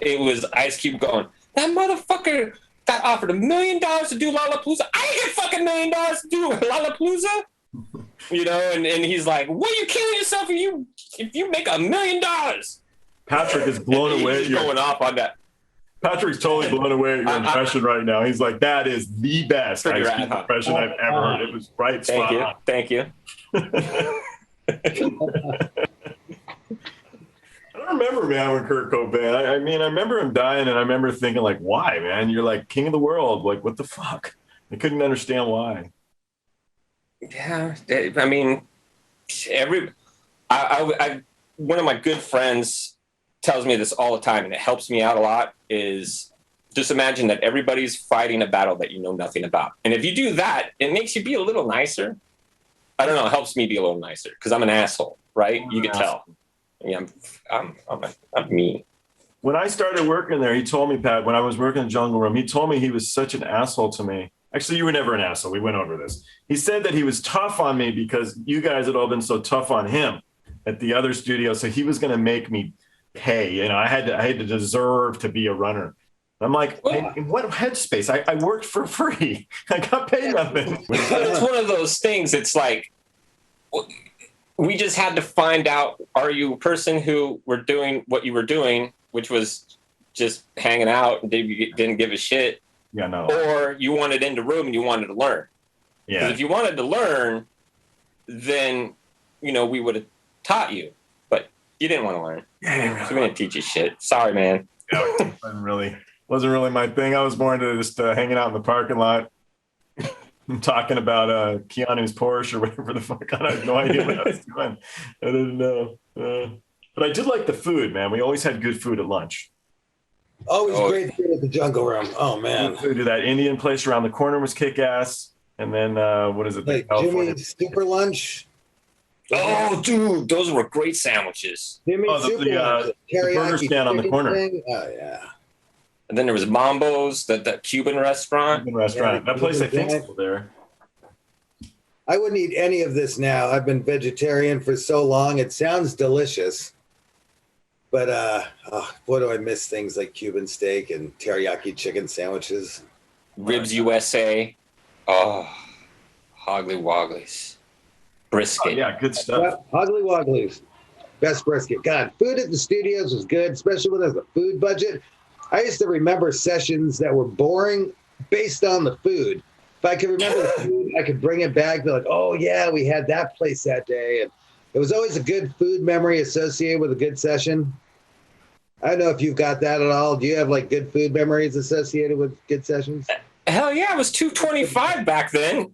Ice Cube going, that motherfucker got offered $1 million to do Lollapalooza. I ain't get fucking $1 million to do Lollapalooza. You know, and he's like, what are you killing yourself if you make $1 million? Patrick is blown away. He's going off on that. Patrick's totally blown away at your impression right now. He's like, that is the best Ice Cube impression I've ever heard. It was right spot on. Thank you. I don't remember, man, when Kurt Cobain. I mean, I remember him dying, and I remember thinking, like, why, man? You're like king of the world. Like, what the fuck? I couldn't understand why. Yeah, I mean, one of my good friends tells me this all the time, and it helps me out a lot, is just imagine that everybody's fighting a battle that you know nothing about. And if you do that, it makes you be a little nicer. I don't know, it helps me be a little nicer because I'm an asshole, right? You can tell. Yeah, I'm mean. When I started working there, he told me, Pat, when I was working in the Jungle Room, he told me he was such an asshole to me. Actually, you were never an asshole. We went over this. He said that he was tough on me because you guys had all been so tough on him at the other studio. So he was going to make me pay. You know, I had to deserve to be a runner. I'm like, in what headspace? I worked for free. I got paid nothing. It's one of those things. It's like, we just had to find out, are you a person who were doing what you were doing, which was just hanging out and didn't give a shit? Yeah, no. Or you wanted in the room and you wanted to learn. Yeah. Because if you wanted to learn, then, you know, we would have taught you. But you didn't want to learn. Yeah. So we didn't teach you shit. Sorry, man. Yeah, wasn't really my thing. I was more into just hanging out in the parking lot. I'm talking about Keanu's Porsche or whatever the fuck. I had no idea what I was doing. I didn't know. But I did like the food, man. We always had good food at lunch. Always great food at the Jungle Room. Oh, man. Food to that Indian place around the corner was kick-ass. And then, what is it? Like Jimmy's Super Lunch. Oh, dude, those were great sandwiches. Jimmy's Super Lunch. The burger stand on the corner. Thing. Oh, yeah. And then there was Mambo's, the Cuban restaurant. Yeah, that place, I think, is still there. I wouldn't eat any of this now. I've been vegetarian for so long. It sounds delicious. But boy, do I miss things like Cuban steak and teriyaki chicken sandwiches. Ribs USA. Oh, Hoggly Wogglies. Brisket. Oh, yeah, good stuff. Yeah, Hoggly Wogglies. Best brisket. God, food at the studios was good, especially when there's a food budget. I used to remember sessions that were boring based on the food. If I could remember the food, I could bring it back. Be like, oh, yeah, we had that place that day. And it was always a good food memory associated with a good session. I don't know if you've got that at all. Do you have like good food memories associated with good sessions? Hell yeah, it was $2.25 back then.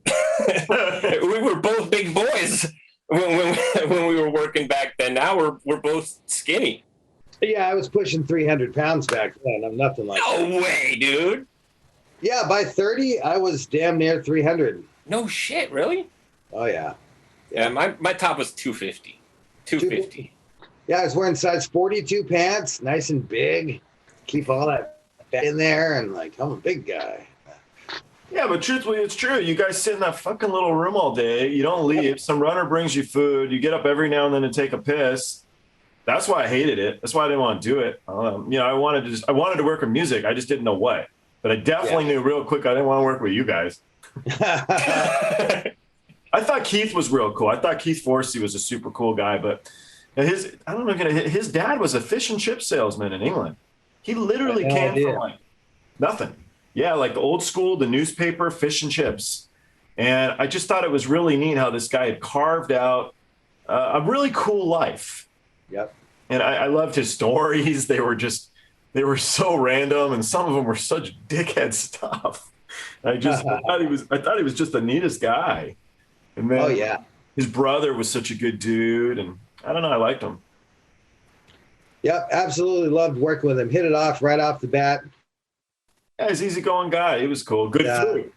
We were both big boys when we were working back then. Now we're both skinny. Yeah, I was pushing 300 pounds back then. I'm nothing like that. No way, dude. Yeah, by 30, I was damn near 300. No shit, really? Oh, yeah. Yeah, my top was 250. 250. Yeah, I was wearing size 42 pants, nice and big. Keep all that fat in there, and like, I'm a big guy. Yeah, but truthfully, it's true. You guys sit in that fucking little room all day. You don't leave. Some runner brings you food. You get up every now and then to take a piss. That's why I hated it. That's why I didn't want to do it. I wanted to work in music. I just didn't know what. But I definitely knew real quick I didn't want to work with you guys. I thought Keith was real cool. I thought Keith Forsey was a super cool guy, but his dad was a fish and chip salesman in England. He literally came from like nothing. Yeah, like the old school, the newspaper, fish and chips. And I just thought it was really neat how this guy had carved out a really cool life. Yep. And I loved his stories. They were so random, and some of them were such dickhead stuff. I thought he was just the neatest guy. And then his brother was such a good dude, and I don't know, I liked him. Yep, absolutely loved working with him. Hit it off right off the bat. Yeah, he's an easygoing guy. He was cool. Good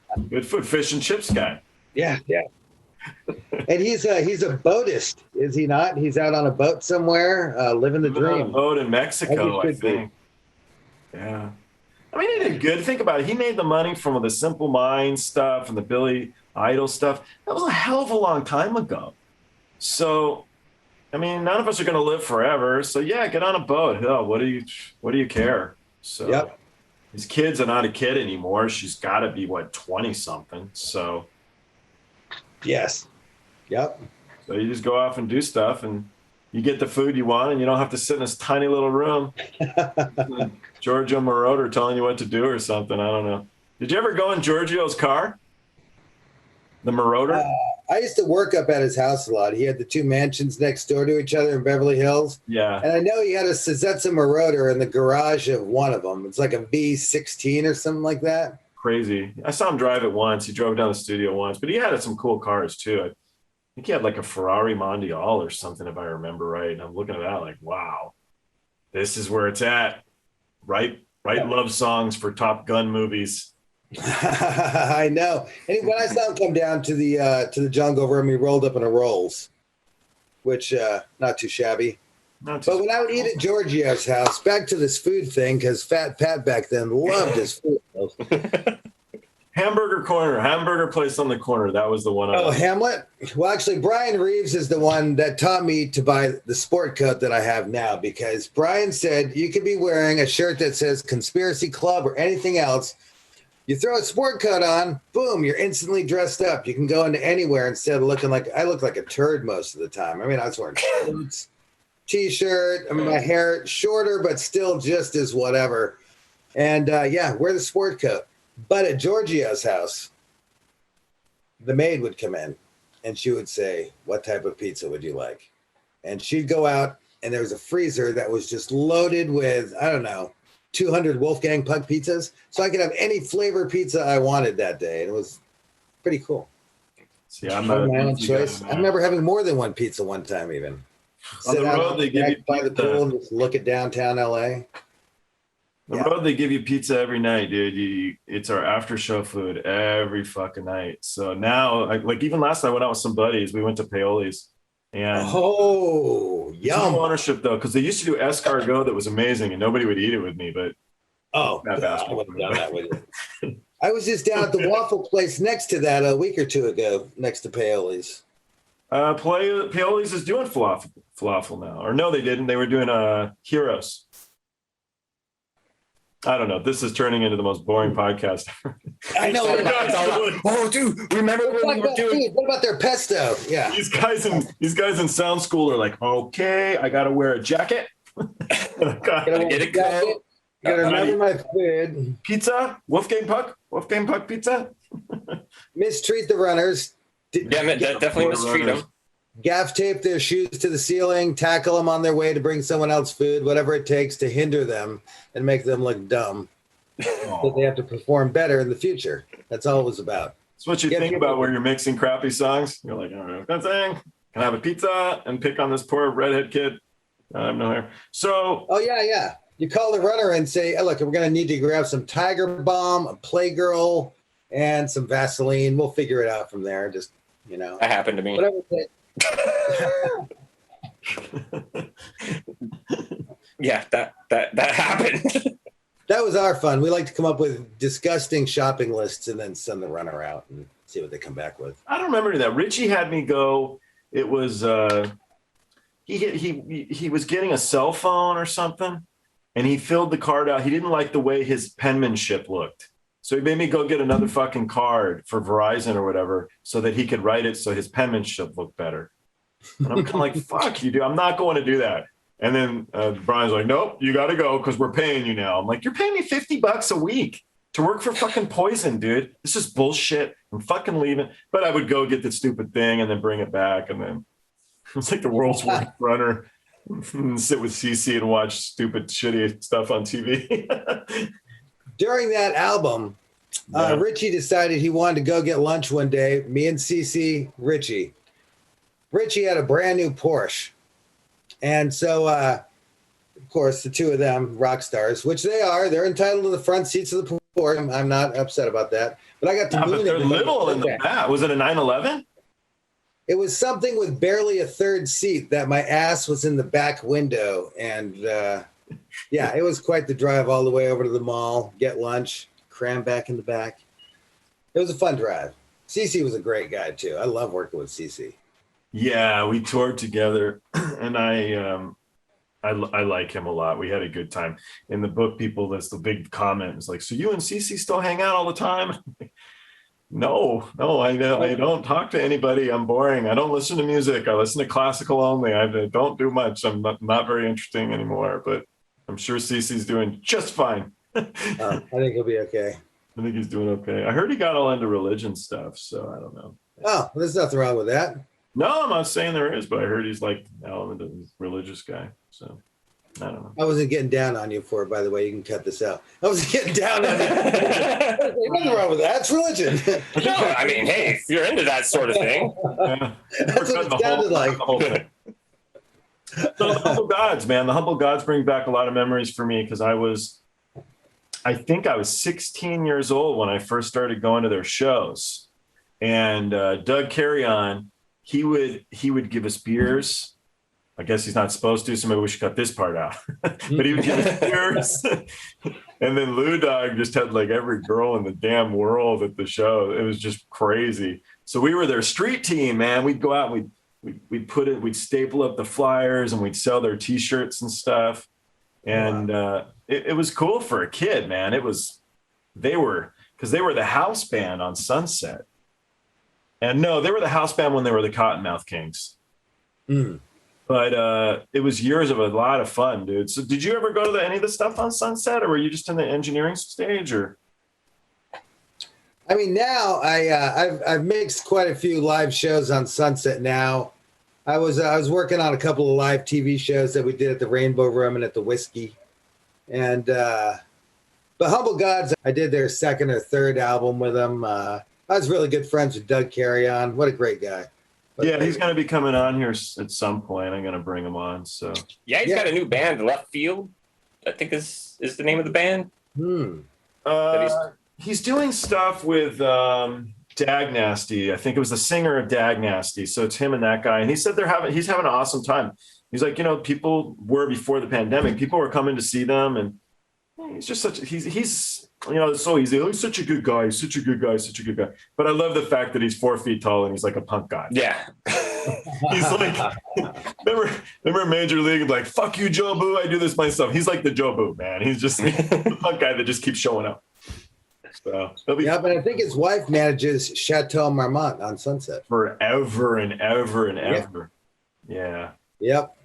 food, fish and chips guy. Yeah. And he's a boatist, is he not? He's out on a boat somewhere, living the dream. On a boat in Mexico, I think. Yeah. I mean, he did good. Think about it. He made the money from the Simple Minds stuff and the Billy Idol stuff. That was a hell of a long time ago. So, I mean, none of us are going to live forever. So yeah, get on a boat. Hell, what do you care? So Yep. His kids are not a kid anymore. She's got to be 20 something. So Yes. Yep. So you just go off and do stuff, and you get the food you want, and you don't have to sit in this tiny little room. Giorgio Moroder telling you what to do or something. I don't know. Did you ever go in Giorgio's car? The Moroder? I used to work up at his house a lot. He had the 2 mansions next door to each other in Beverly Hills. Yeah. And I know he had a Sixx Moroder in the garage of one of them. It's like a V16 or something like that. Crazy. I saw him drive it once. He drove down the studio once, but he had some cool cars too. I think he had like a Ferrari Mondial or something, if I remember right. And I'm looking at that like, wow, this is where it's at. Write love songs for Top Gun movies. I know. And when I saw him come down to the jungle room, he rolled up in a Rolls, which not too shabby. But when I would eat at Giorgio's house, back to this food thing, because Fat Pat back then loved his food. Hamburger place on the corner. That was the one. Hamlet? Well, actually, Brian Reeves is the one that taught me to buy the sport coat that I have now, because Brian said you could be wearing a shirt that says Conspiracy Club or anything else. You throw a sport coat on, boom, you're instantly dressed up. You can go into anywhere instead of looking like I look like a turd most of the time. I mean, I was wearing shorts, T-shirt. I mean, my hair shorter, but still just as whatever. And wear the sport coat. But at Giorgio's house, the maid would come in and she would say, "What type of pizza would you like?" And she'd go out and there was a freezer that was just loaded with, I don't know, 200 Wolfgang Puck pizzas. So I could have any flavor pizza I wanted that day. And it was pretty cool. See, I'm not my own choice. I remember having more than one pizza one time even. On the road, they give you by the pool and just look at downtown LA. The road, they give you pizza every night, dude. It's our after show food every fucking night. So now, like even last night, I went out with some buddies. We went to Paoli's. And yum. No ownership though, because they used to do escargot that was amazing, and nobody would eat it with me. But I wouldn't have done that with you. I was just down at the waffle place next to that a week or two ago, next to Paoli's. Paoli's is doing falafel now, or no, they didn't. They were doing Heroes. I don't know. This is turning into the most boring podcast ever. I know. Oh, dude, remember when we were doing? What about their pesto? Yeah. These guys in sound school are like, okay, I got to wear a jacket. Gotta get a coat. Gotta remember my food. Pizza, Wolfgang Puck pizza. Mistreat the runners. Definitely mistreat them. Gaff tape their shoes to the ceiling, tackle them on their way to bring someone else food, whatever it takes to hinder them and make them look dumb. So they have to perform better in the future. That's all it was about. That's what you think about when you're mixing crappy songs. You're like, all right, that's thing. Can I have a pizza and pick on this poor redhead kid? I have no hair. So. Oh, yeah. You call the runner and say, hey, look, we're going to need to grab some Tiger Balm, a Playgirl, and some Vaseline. We'll figure it out from there. Just, That happened to me. Whatever it takes. Yeah, that happened. That was our fun. We like to come up with disgusting shopping lists and then send the runner out and see what they come back with. I don't remember that. Richie had me go. It was he was getting a cell phone or something, and he filled the card out. He didn't like the way his penmanship looked, so he made me go get another fucking card for Verizon or whatever, so that he could write it so his penmanship looked better. And I'm kind of like, fuck you, dude. I'm not going to do that. And then Brian's like, nope, you got to go because we're paying you now. I'm like, you're paying me $50 a week to work for fucking Poison, dude. This is bullshit. I'm fucking leaving. But I would go get the stupid thing and then bring it back. And then it's like the world's worst runner. And sit with CC and watch stupid, shitty stuff on TV. During that album, Richie decided he wanted to go get lunch one day. Me and CC, Richie had a brand new Porsche. And so, of course, the two of them, rock stars, which they are, they're entitled to the front seats of the Porsche. I'm not upset about that. But I got to but they're little in the back. Was it a 911? It was something with barely a third seat that my ass was in the back window. And Yeah, it was quite the drive all the way over to the mall, get lunch, cram back in the back. It was a fun drive. CC was a great guy too. I love working with CC. Yeah, we toured together, and I like him a lot. We had a good time. In the book, that's the big comment. It's like, so you and CC still hang out all the time? No, I don't talk to anybody. I'm boring. I don't listen to music. I listen to classical only. I don't do much. I'm not very interesting anymore, but I'm sure CC's doing just fine. I think he'll be okay. I think he's doing okay. I heard he got all into religion stuff, so I don't know. Oh, there's nothing wrong with that. No, I'm not saying there is, but I heard he's like element of a religious guy. So I don't know. I wasn't getting down on you for it, by the way. You can cut this out. I wasn't getting down on you. There's nothing wrong with that. It's religion. No, I mean, hey, if you're into that sort of thing. Yeah. That's what it sounded like. The whole thing. So the Humble Gods, man. The Humble Gods bring back a lot of memories for me because I think I was 16 years old when I first started going to their shows. And Doug Carry-On, he would give us beers. I guess he's not supposed to, so maybe we should cut this part out. But he would give us beers. And then Lou Dog just had like every girl in the damn world at the show. It was just crazy. So we were their street team, man. We'd go out, we'd staple up the flyers and we'd sell their T-shirts and stuff. And it was cool for a kid, man. They were the house band on Sunset. And no, they were the house band when they were the Kottonmouth Kings. Mm. But it was years of a lot of fun, dude. So did you ever go to any of the stuff on Sunset, or were you just in the engineering stage? Or I mean, now I've mixed quite a few live shows on Sunset now. I was working on a couple of live TV shows that we did at the Rainbow Room and at the Whiskey. And but Humble Gods, I did their second or third album with them. I was really good friends with Doug Carry-On. What a great guy. Yeah, he's going to be coming on here at some point. I'm going to bring him on. So yeah, he's got a new band, Left Field, I think is the name of the band. He's doing stuff with Dag Nasty. I think it was the singer of Dag Nasty. So it's him and that guy. And he said he's having an awesome time. He's like, people were before the pandemic. People were coming to see them, and he's just he's it's so easy. Oh, he's such a good guy. Such a good guy. But I love the fact that he's 4 feet tall and he's like a punk guy. Yeah. He's like, remember Major League, like, fuck you, Joe Boo. I do this myself. He's like the Joe Boo, man. He's just the punk guy that just keeps showing up. So but I think his wife manages Chateau Marmont on Sunset. Forever and ever and ever. Yeah. Yep.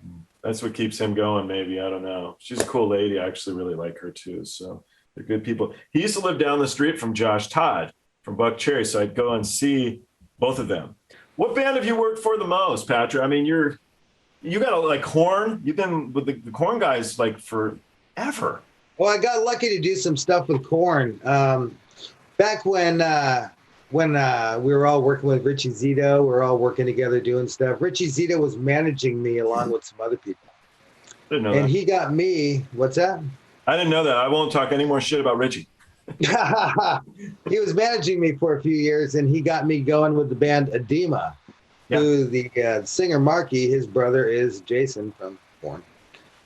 That's what keeps him going, maybe. I don't know. She's a cool lady. I actually really like her, too. So they're good people. He used to live down the street from Josh Todd from Buck Cherry, so I'd go and see both of them. What band have you worked for the most, Patrick? I mean, you got like Korn. You've been with the Korn guys like forever. Well, I got lucky to do some stuff with Korn. Back when we were all working with Richie Zito, we were all working together doing stuff. Richie Zito was managing me along with some other people. Didn't know and that. He got me, what's that? I didn't know that. I won't talk any more shit about Richie. He was managing me for a few years, and he got me going with the band Adima, who the singer Marky, his brother is Jason from Korn.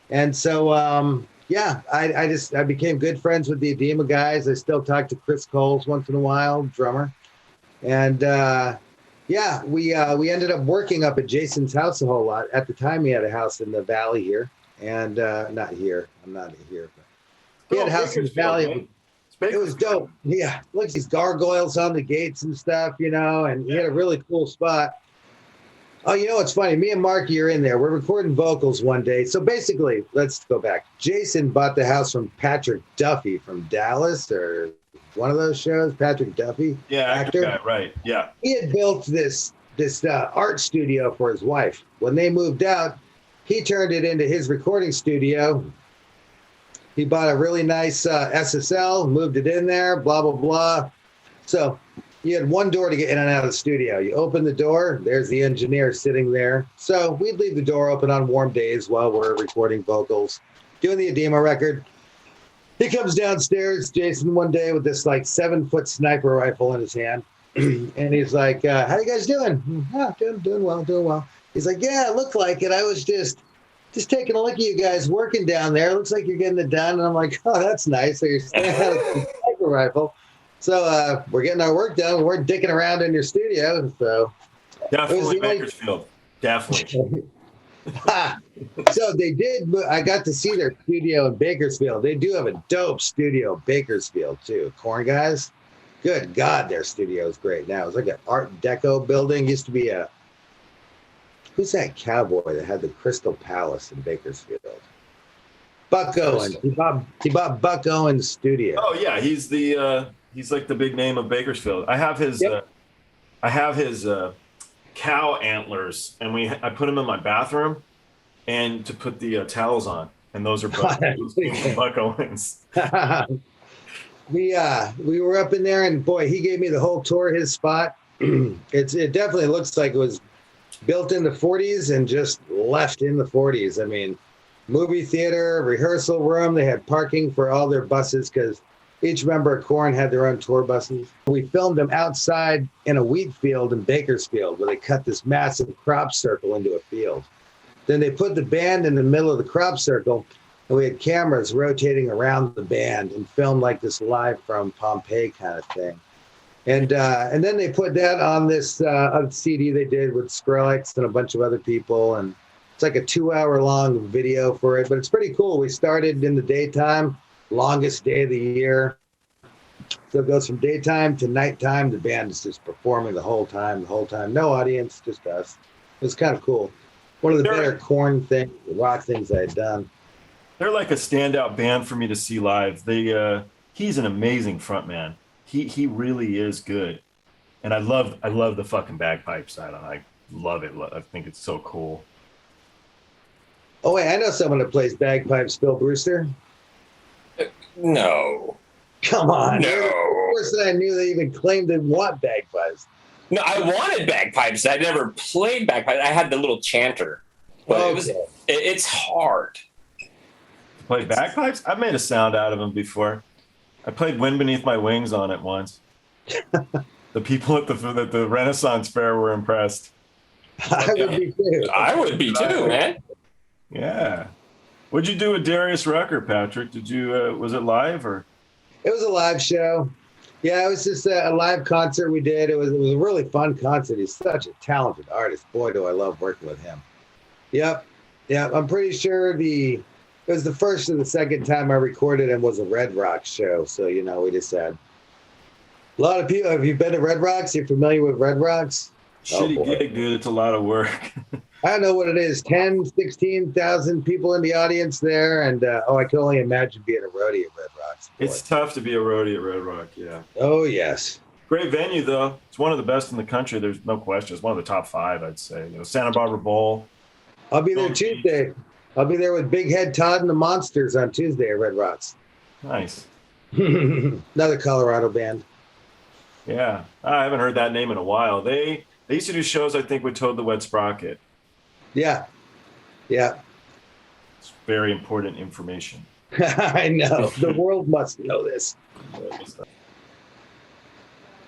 And so, I became good friends with the Adima guys. I still talk to Chris Coles once in a while, drummer. And we ended up working up at Jason's house a whole lot. At the time, he had a house in the valley here, and not here. I'm not here, but he had a house in the valley. It was dope. Yeah, look, these gargoyles on the gates and stuff, and he had a really cool spot. Oh, it's funny. Me and Marky are in there. We're recording vocals one day. So basically, let's go back. Jason bought the house from Patrick Duffy from Dallas, or one of those shows. Patrick Duffy, actor guy, right? Yeah. He had built this art studio for his wife. When they moved out, he turned it into his recording studio. He bought a really nice SSL, moved it in there, blah, blah, blah. So you had one door to get in and out of the studio. You open the door, there's the engineer sitting there. So we'd leave the door open on warm days while we're recording vocals, doing the Adima record. He comes downstairs, Jason, one day with this like 7-foot sniper rifle in his hand. And he's like, how you guys doing? Oh, doing well. He's like, yeah, it looked like it. I was just just taking a look at you guys working down there. Looks like you're getting it done. And I'm like, oh, that's nice. So you're standing out of the sniper rifle. So we're getting our work done. We weren't dicking around in your studio. So Definitely Bakersfield. Definitely. So they did. I got to see their studio in Bakersfield. They do have a dope studio in Bakersfield too. Korn guys. Good God, their studio is great now. It's like an Art Deco building. Used to be a, who's that cowboy that had the Crystal Palace in Bakersfield? Buck Owens. He bought Buck Owens' studio. Oh yeah, he's like the big name of Bakersfield. I have his cow antlers, and I put them in my bathroom, and to put the towels on, and those are Buck Owens. We were up in there, and boy, he gave me the whole tour of his spot. It definitely looks like it was built in the 40s and just left in the 40s. I mean, movie theater, rehearsal room. They had parking for all their buses because each member of Korn had their own tour buses. We filmed them outside in a wheat field in Bakersfield where they cut this massive crop circle into a field. Then they put the band in the middle of the crop circle, and we had cameras rotating around the band and filmed like this live from Pompeii kind of thing. And then they put that on this CD they did with Skrillex and a bunch of other people. And it's like a 2-hour long video for it, but it's pretty cool. We started in the daytime, longest day of the year. So it goes from daytime to nighttime. The band is just performing the whole time. No audience, just us. It was kind of cool. One of the better Korn things, rock things I had done. They're like a standout band for me to see live. He's an amazing frontman. He really is good, and I love the fucking bagpipes. I love it. I think it's so cool. Oh wait, I know someone that plays bagpipes. Phil Brewster. No. Come on. No. The person I knew that even claimed they want bagpipes. No, I wanted bagpipes. I never played bagpipes. I had the little chanter, but it's hard. Play bagpipes? I've made a sound out of them before. I played Wind Beneath My Wings on it once. The people at the Renaissance Fair were impressed. I would be too, man. Yeah. What'd you do with Darius Rucker, Patrick? Did you was it live or? It was a live show. Yeah, it was just a live concert we did. It was a really fun concert. He's such a talented artist. Boy, do I love working with him. Yep. I'm pretty sure it was the first and the second time I recorded him was a Red Rocks show. So, we just had a lot of people. Have you been to Red Rocks? You're familiar with Red Rocks? Shitty gig, dude. It's a lot of work. I don't know what it is. 10, 16,000 people in the audience there. And, I can only imagine being a roadie at Red Rocks. Boy. It's tough to be a roadie at Red Rock, yeah. Oh, yes. Great venue, though. It's one of the best in the country. There's no question. It's one of the top 5, I'd say. Santa Barbara Bowl. I'll be there Tuesday. I'll be there with Big Head Todd and the Monsters on Tuesday at Red Rocks. Nice. Another Colorado band. Yeah. I haven't heard that name in a while. They used to do shows, I think, with Toad the Wet Sprocket. Yeah. It's very important information. I know. The world must know this.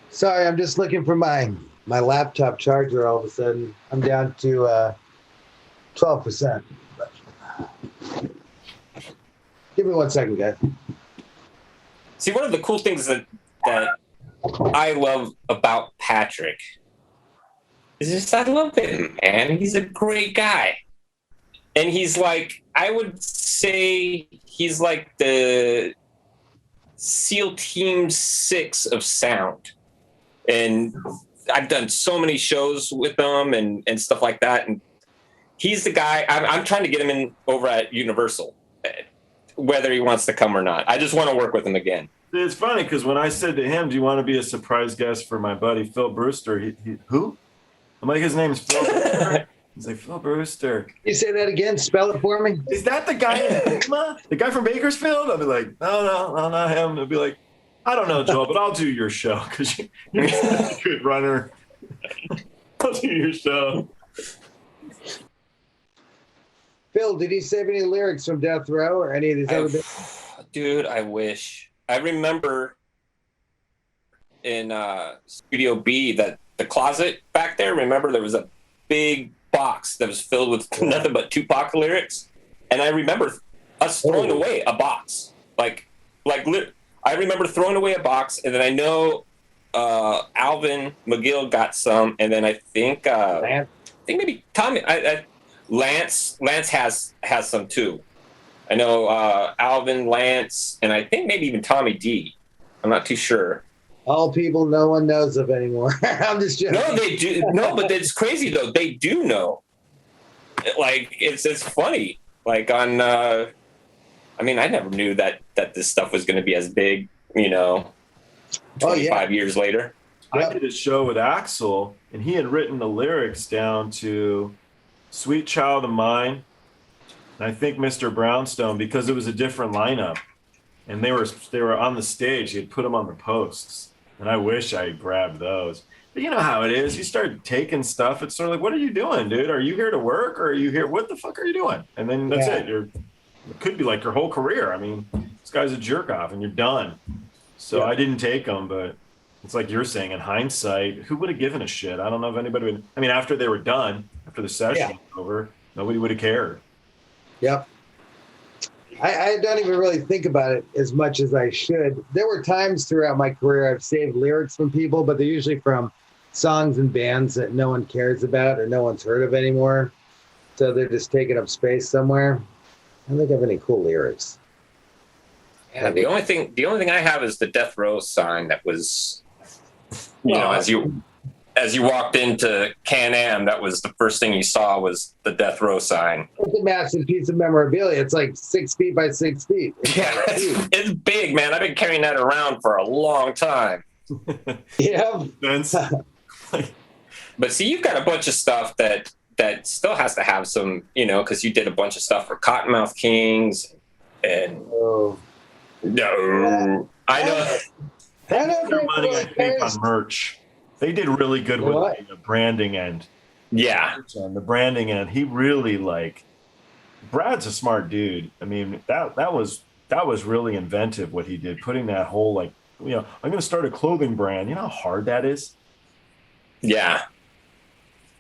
Sorry, I'm just looking for my laptop charger all of a sudden. I'm down to 12%. Give me 1 second, guys. See, one of the cool things that I love about Patrick is just I love him, man. He's a great guy. And he's like, I would say he's like the SEAL Team 6 of sound. And I've done so many shows with him and stuff like that. And he's the guy, I'm trying to get him in over at Universal, whether he wants to come or not. I just want to work with him again. It's funny because when I said to him, do you want to be a surprise guest for my buddy Phil Brewster? He who? I'm like, his name's Phil Brewster. He's like, Phil Brewster. Can you say that again? Spell it for me. Is that the guy in Adima? The guy from Bakersfield? I'll be like, no, not him. He'll be like, I don't know, Joel, but I'll do your show because you're such a good runner. I'll do your show. Phil, did he save any lyrics from Death Row or any of these other bands? Dude, I wish. I remember in Studio B that the closet back there, remember there was a big box that was filled with nothing but Tupac lyrics? and I remember us throwing away a box. I remember throwing away a box, and then I know Alvin McGill got some, and then I think maybe Tommy. Lance has some too. I know Alvin, Lance, and I think maybe even Tommy D. I'm not too sure. All people no one knows of anymore. I'm just joking. No, they do. No, but it's crazy though. They do know. Like it's funny. Like on, I mean, I never knew that this stuff was going to be as big. 25 years later. I did a show with Axl, and he had written the lyrics down to "Sweet Child of Mine," and I think Mr. Brownstone, because it was a different lineup, and they were on the stage. He had put them on the posts. And I wish I grabbed those. But you know how it is. You start taking stuff. It's sort of like, what are you doing, dude? Are you here to work or are you here? What the fuck are you doing? And then that's it. It could be like your whole career. I mean, this guy's a jerk off and you're done. So I didn't take them, but it's like you're saying, in hindsight, who would have given a shit? I don't know if anybody would. I mean, after they were done, after the session was over, nobody would have cared. Yep. I don't even really think about it as much as I should. There were times throughout my career I've saved lyrics from people, but they're usually from songs and bands that no one cares about or no one's heard of anymore. So they're just taking up space somewhere. I don't think I have any cool lyrics. Yeah, the only thing I have is the Death Row sign that was, as you walked into Canam, that was the first thing you saw was the Death Row sign. It's a massive piece of memorabilia. It's like 6 feet by 6 feet. It's big, man. I've been carrying that around for a long time. Yeah. But see, you've got a bunch of stuff that still has to have some, because you did a bunch of stuff for Kottonmouth Kings and I know. They spent their money, I think, on merch. They did really good with the branding end. Yeah. The branding end. He really Brad's a smart dude. I mean, that was really inventive what he did, putting that whole I'm going to start a clothing brand. You know how hard that is? Yeah.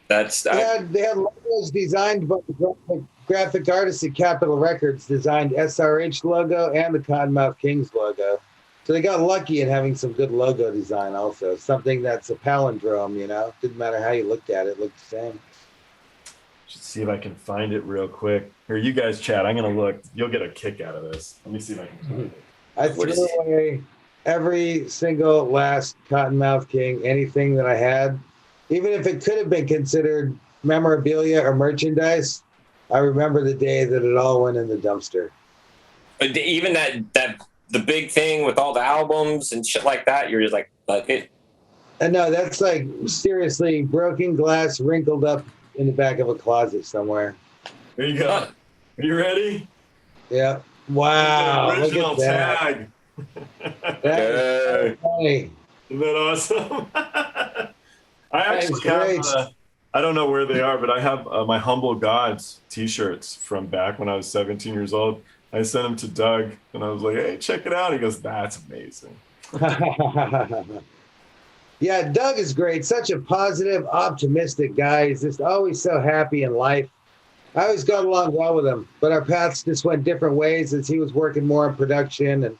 They had logos designed by the graphic artists at Capitol Records, designed SRH logo and the Kottonmouth Kings logo. So they got lucky in having some good logo design also. Something that's a palindrome, Didn't matter how you looked at it, looked the same. Should see if I can find it real quick. Here, you guys chat. I'm going to look. You'll get a kick out of this. Let me see if I can find it. I threw away every single last Kottonmouth King, anything that I had. Even if it could have been considered memorabilia or merchandise, I remember the day that it all went in the dumpster. Even that the big thing with all the albums and shit like that, you're just like, fuck it. And no, that's like seriously broken glass wrinkled up in the back of a closet somewhere. There you go. Are you ready? Yeah. Wow. Original look at tag. That is so funny. Isn't that awesome? I actually have, I don't know where they are, but I have my Humble Gods t-shirts from back when I was 17 years old. I sent them to Doug, and I was like, hey, check it out. He goes, that's amazing. Yeah, Doug is great. Such a positive, optimistic guy. He's just always so happy in life. I always got along well with him, but our paths just went different ways as he was working more on production, and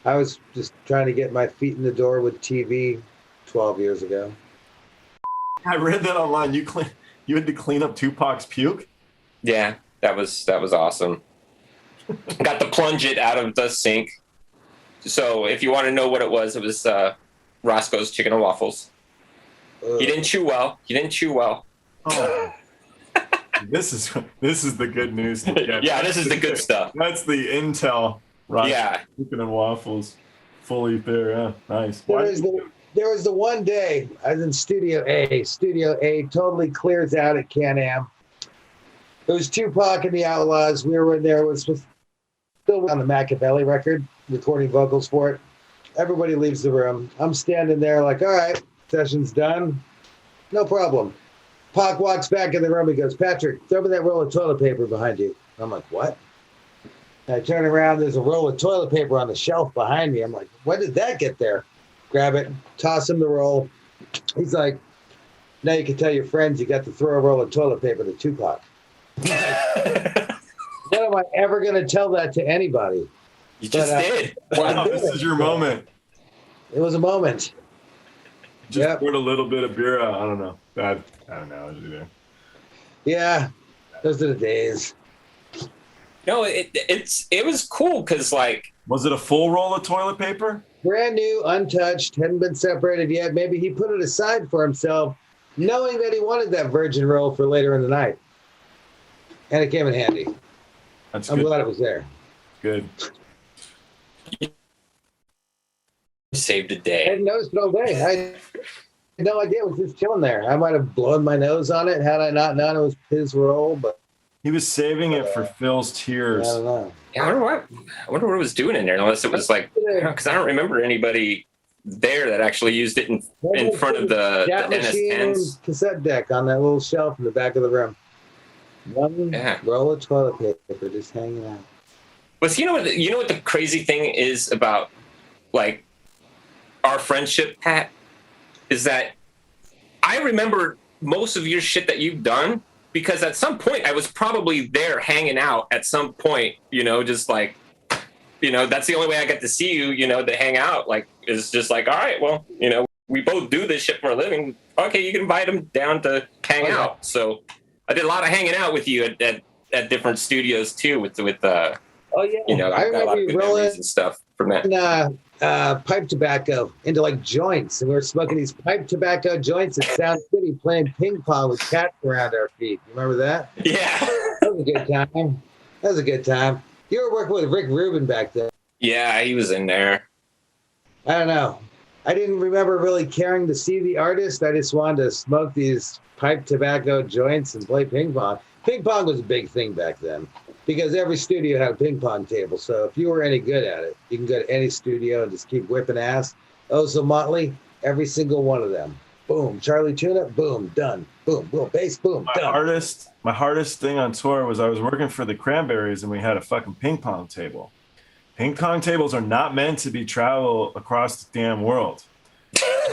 I was just trying to get my feet in the door with TV 12 years ago. I read that online. You had to clean up Tupac's puke? Yeah, that was awesome. Got to plunge it out of the sink. So if you want to know what it was Roscoe's Chicken and Waffles. He didn't chew well. Oh. This is the good news. Yeah, this is the good stuff. That's the intel. Right. Yeah. Chicken and Waffles. Fully there. Yeah. Nice. There was the one day I was in Studio A. Studio A totally clears out at Canam. It was Tupac and the Outlaws. We were in there. It was still on the Machiavelli record, recording vocals for it. Everybody leaves the room. I'm standing there like, all right, session's done. No problem. Pac walks back in the room. He goes, Patrick, throw me that roll of toilet paper behind you. I'm like, what? And I turn around. There's a roll of toilet paper on the shelf behind me. I'm like, when did that get there? Grab it, toss him the roll. He's like, now you can tell your friends you got to throw a roll of toilet paper to Tupac. when am I ever going to tell that to anybody? You just did. Wow, this is your moment. It was a moment. Just poured a little bit of beer out. I don't know. Bad analogy there. Yeah, those are the days. No, it was cool because like. Was it a full roll of toilet paper? Brand new, untouched, hadn't been separated yet. Maybe he put it aside for himself, knowing that he wanted that virgin roll for later in the night. And it came in handy. I'm glad it was there. Good. Saved a I day. hadn't noticed it all day. I had no idea it was just chilling there. I might have blown my nose on it had I not known it was his roll, but he was saving it for Phil's tears. I don't know. Yeah, I wonder what it was doing in there. Unless it was like, because I don't remember anybody there that actually used it in front of the NS10s. Cassette deck on that little shelf in the back of the room. One roll of toilet paper just hanging out. But you know what the crazy thing is about like our friendship, Pat, is that I remember most of your shit that you've done because at some point I was probably there hanging out at some point, just like, that's the only way I get to see you, to hang out. Like, is just like, all right, well, we both do this shit for a living. Okay, you can invite them down to hang out. So I did a lot of hanging out with you at different studios too with I got a lot of good memories and stuff from that. Pipe tobacco into like joints, and we were smoking these pipe tobacco joints at Sound City, playing ping pong with cats around our feet. You remember that? Yeah, that was a good time. You were working with Rick Rubin back then. Yeah, he was in there. I don't know. I didn't remember really caring to see the artist. I just wanted to smoke these pipe tobacco joints and play ping pong. Ping pong was a big thing back then because every studio had a ping pong table. So if you were any good at it, you can go to any studio and just keep whipping ass. So Mötley, every single one of them. Boom. Charlie Tuna, boom, done. Boom, boom, bass, boom, done. My hardest thing on tour was I was working for the Cranberries and we had a fucking ping pong table. Ping pong tables are not meant to be travel across the damn world.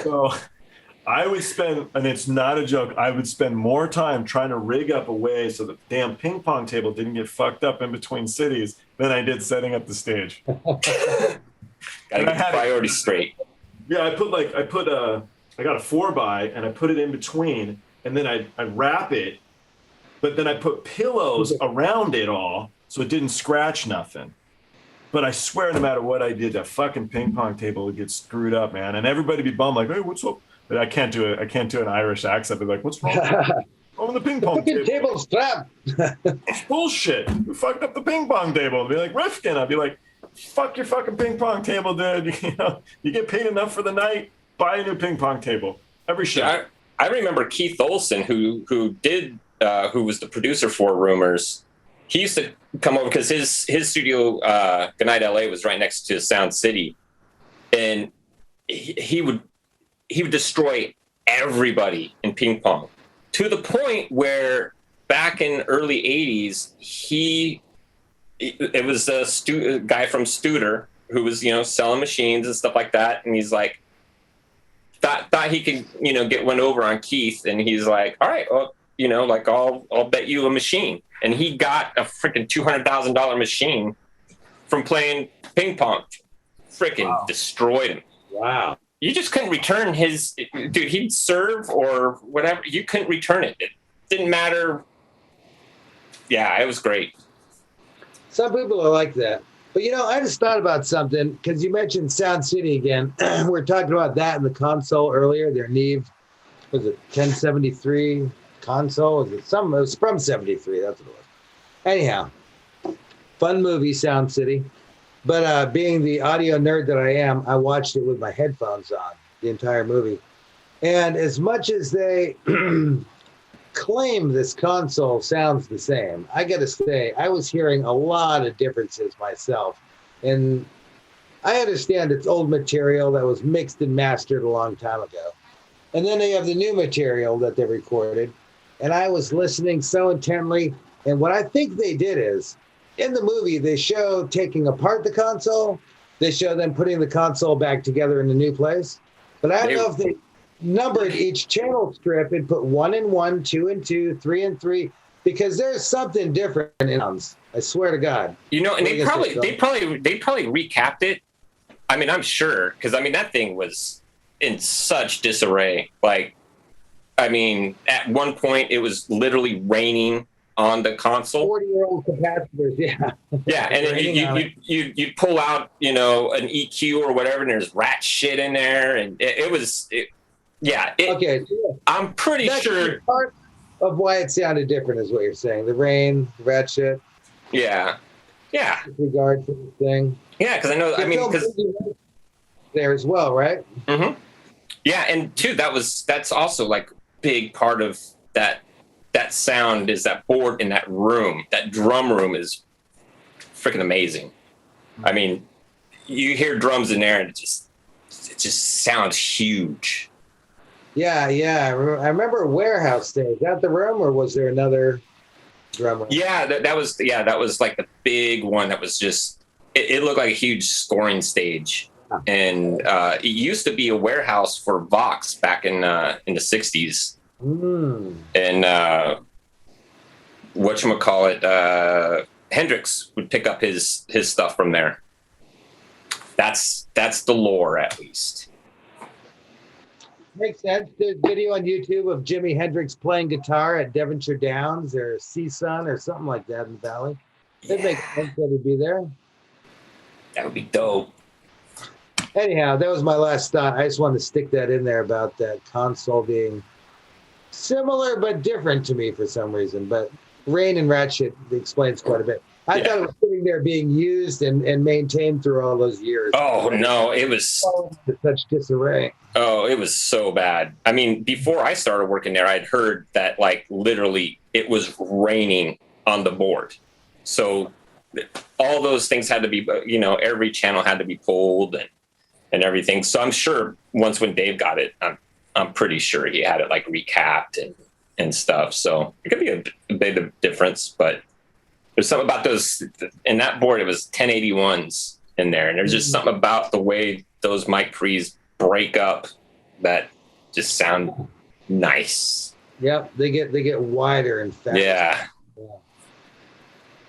So I would spend, and it's not a joke, I would spend more time trying to rig up a way so the damn ping pong table didn't get fucked up in between cities than I did setting up the stage. Gotta get priorities straight. Yeah, I got a 4x and I put it in between and then I wrap it, but then I put pillows around it all so it didn't scratch nothing. But I swear no matter what I did, that fucking ping pong table would get screwed up, man. And everybody be bummed like, hey, what's up? But I can't do an Irish accent. Be like, what's wrong? On the ping pong table. Table's trapped. It's bullshit. You fucked up the ping pong table. I'd be like, Rifkin. I'd be like, fuck your fucking ping pong table, dude. You get paid enough for the night. Buy a new ping pong table. Every show. I remember Keith Olsen, who was the producer for Rumors. He used to come over because his studio, Goodnight LA, was right next to Sound City, and he would destroy everybody in ping pong to the point where back in early '80s, it was a guy from Studer who was selling machines and stuff like that, and he's like thought he could get one over on Keith, and he's like, all right, well, like I'll bet you a machine. And he got a freaking $200,000 machine from playing ping pong. Freaking destroyed him. Wow. You just couldn't return dude, he'd serve or whatever. You couldn't return it. It didn't matter. Yeah, it was great. Some people are like that. But, I just thought about something because you mentioned Sound City again. We were talking about that in the console earlier. Their Neve, was it 1073? Console? It was from 73, that's what it was. Anyhow, fun movie, Sound City. But being the audio nerd that I am, I watched it with my headphones on, the entire movie. And as much as they claim this console sounds the same, I gotta say, I was hearing a lot of differences myself. And I understand it's old material that was mixed and mastered a long time ago. And then they have the new material that they recorded. And I was listening so intently. And what I think they did is, in the movie, they show taking apart the console. They show them putting the console back together in a new place. But I don't know if they numbered each channel strip and put 1 and 1, 2 and 2, 3 and 3. because there's something different in sounds. I swear to God. You know, and they probably recapped it. I mean, I'm sure, because I mean that thing was in such disarray. Like, I mean, at one point it was literally raining on the console. 40-year-old capacitors, yeah. Yeah, and then you pull out, you know, an EQ or whatever, and there's rat shit in there, and okay. I'm pretty sure part of why it sounded different is what you're saying. The rain, the rat shit. Yeah. With regard to the thing. Yeah, because I know. I mean, because there as well, right? Mm-hmm. Yeah, and too, that's also like a big part of that sound is that board in that room. That drum room is freaking amazing. I mean, you hear drums in there, and it just sounds huge. Yeah. I remember Warehouse Day. Is that the room, or was there another drum room? Yeah, that was like the big one. That was just it looked like a huge scoring stage, and it used to be a warehouse for Vox back in the 60s. And whatchamacallit, Hendrix would pick up his stuff from there. That's the lore, at least. Makes sense. There's a video on YouTube of Jimi Hendrix playing guitar at Devonshire Downs or CSUN or something like that in the valley. It makes sense that he'd be there. That would be dope. Anyhow, that was my last thought. I just wanted to stick that in there about that console being similar but different to me for some reason. But rain and rat shit explains quite a bit. I thought it was sitting there being used and maintained through all those years. Oh, no, it was such disarray. Oh, it was so bad. I mean, before I started working there, I'd heard that, like, literally it was raining on the board. So all those things had to be, you know, every channel had to be pulled and everything. So I'm sure once when Dave got it, I'm pretty sure he had it, like, recapped and stuff. So it could be a big difference, but there's something about those in that board. It was 1081s in there, and there's just something about the way those mic pre's break up that just sound nice. Yep, they get wider and faster.